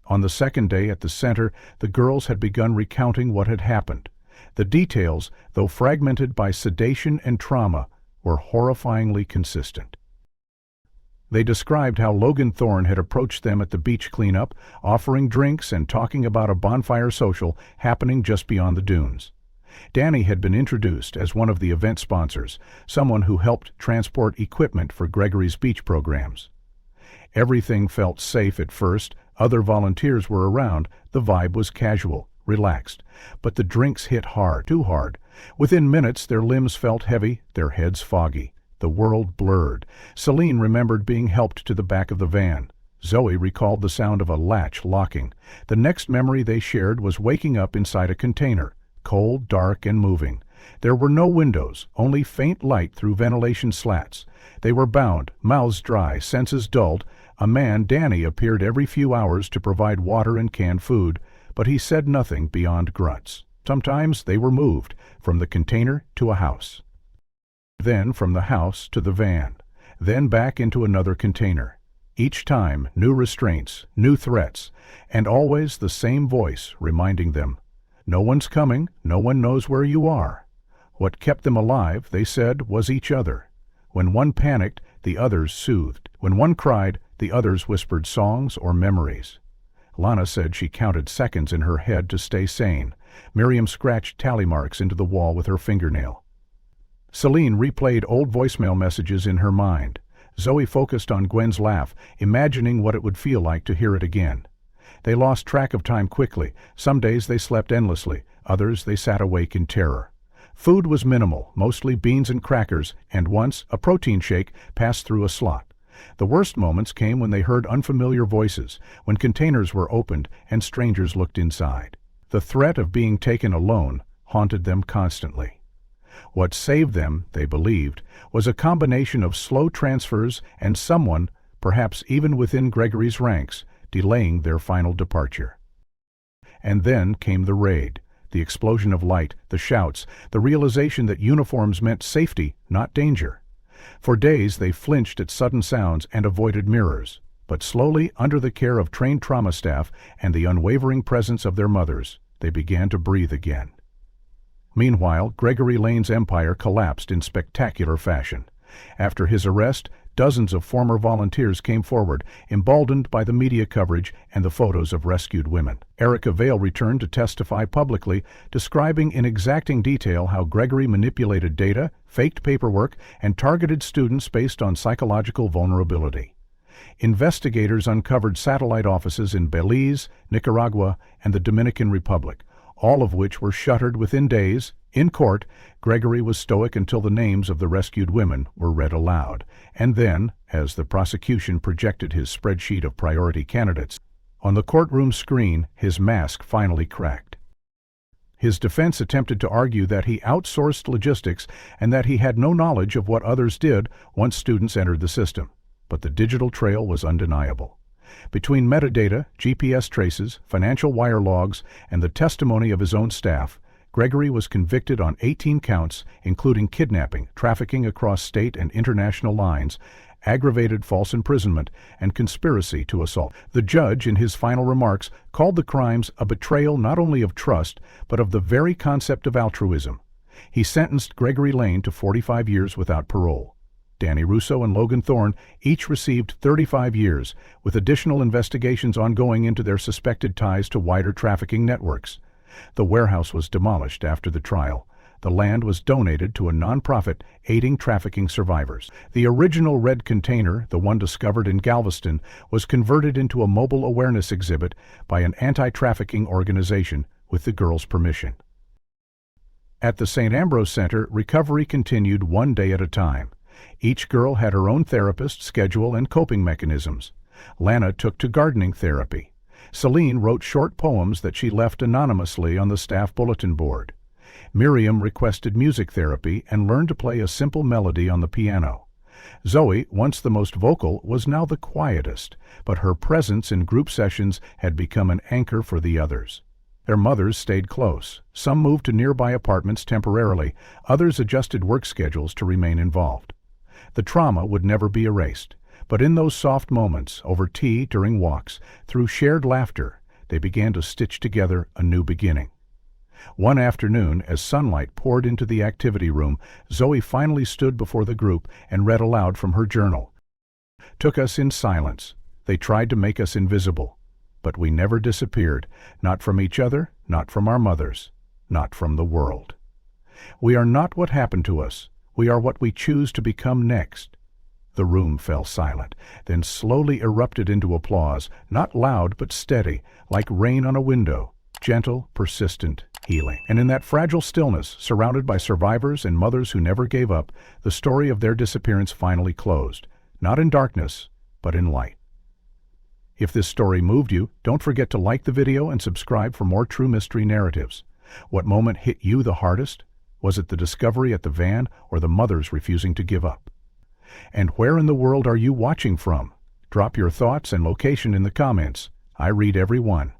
On the second day at the center, the girls had begun recounting what had happened. The details, though fragmented by sedation and trauma, were horrifyingly consistent. They described how Logan Thorne had approached them at the beach cleanup, offering drinks and talking about a bonfire social happening just beyond the dunes. Danny had been introduced as one of the event sponsors, someone who helped transport equipment for Gregory's beach programs. Everything felt safe at first. Other volunteers were around. The vibe was casual, relaxed. But the drinks hit hard, too hard. Within minutes, their limbs felt heavy, their heads foggy. The world blurred. Celine remembered being helped to the back of the van. Zoe recalled the sound of a latch locking. The next memory they shared was waking up inside a container, cold, dark, and moving. There were no windows, only faint light through ventilation slats. They were bound, mouths dry, senses dulled. A man, Danny, appeared every few hours to provide water and canned food, but he said nothing beyond grunts. Sometimes they were moved, from the container to a house. Then from the house to the van. Then back into another container. Each time, new restraints, new threats, and always the same voice reminding them, "No one's coming, no one knows where you are." What kept them alive, they said, was each other. When one panicked, the others soothed. When one cried, the others whispered songs or memories. Lana said she counted seconds in her head to stay sane. Miriam scratched tally marks into the wall with her fingernail. Celine replayed old voicemail messages in her mind. Zoe focused on Gwen's laugh, imagining what it would feel like to hear it again. They lost track of time quickly. Some days they slept endlessly, others they sat awake in terror. Food was minimal, mostly beans and crackers, and once a protein shake passed through a slot. The worst moments came when they heard unfamiliar voices, when containers were opened and strangers looked inside. The threat of being taken alone haunted them constantly. What saved them, they believed, was a combination of slow transfers and someone, perhaps even within Gregory's ranks, delaying their final departure. And then came the raid, the explosion of light, the shouts, the realization that uniforms meant safety, not danger. For days they flinched at sudden sounds and avoided mirrors, but slowly, under the care of trained trauma staff and the unwavering presence of their mothers, they began to breathe again. Meanwhile, Gregory Lane's empire collapsed in spectacular fashion. After his arrest, dozens of former volunteers came forward, emboldened by the media coverage and the photos of rescued women. Erica Vale returned to testify publicly, describing in exacting detail how Gregory manipulated data, faked paperwork, and targeted students based on psychological vulnerability. Investigators uncovered satellite offices in Belize, Nicaragua, and the Dominican Republic, all of which were shuttered within days. In court, Gregory was stoic until the names of the rescued women were read aloud, and then, as the prosecution projected his spreadsheet of priority candidates, on the courtroom screen, his mask finally cracked. His defense attempted to argue that he outsourced logistics and that he had no knowledge of what others did once students entered the system, but the digital trail was undeniable. Between metadata, GPS traces, financial wire logs, and the testimony of his own staff, Gregory was convicted on 18 counts, including kidnapping, trafficking across state and international lines, aggravated false imprisonment, and conspiracy to assault. The judge, in his final remarks, called the crimes a betrayal not only of trust, but of the very concept of altruism. He sentenced Gregory Lane to 45 years without parole. Danny Russo and Logan Thorne each received 35 years, with additional investigations ongoing into their suspected ties to wider trafficking networks. The warehouse was demolished after the trial. The land was donated to a nonprofit aiding trafficking survivors. The original red container, the one discovered in Galveston, was converted into a mobile awareness exhibit by an anti-trafficking organization with the girls' permission. At the St. Ambrose Center, recovery continued one day at a time. Each girl had her own therapist, schedule, and coping mechanisms. Lana took to gardening therapy. Celine wrote short poems that she left anonymously on the staff bulletin board. Miriam requested music therapy and learned to play a simple melody on the piano. Zoe, once the most vocal, was now the quietest, but her presence in group sessions had become an anchor for the others. Their mothers stayed close. Some moved to nearby apartments temporarily, others adjusted work schedules to remain involved. The trauma would never be erased, but in those soft moments, over tea, during walks, through shared laughter, they began to stitch together a new beginning. One afternoon, as sunlight poured into the activity room, Zoe finally stood before the group and read aloud from her journal. Took us in silence. They tried to make us invisible. But we never disappeared, not from each other, not from our mothers, not from the world. We are not what happened to us. We are what we choose to become next. The room fell silent, then slowly erupted into applause, not loud but steady, like rain on a window, gentle, persistent, healing. And in that fragile stillness, surrounded by survivors and mothers who never gave up, the story of their disappearance finally closed, not in darkness, but in light. If this story moved you, don't forget to like the video and subscribe for more true mystery narratives. What moment hit you the hardest? Was it the discovery at the van or the mothers refusing to give up? And where in the world are you watching from? Drop your thoughts and location in the comments. I read every one.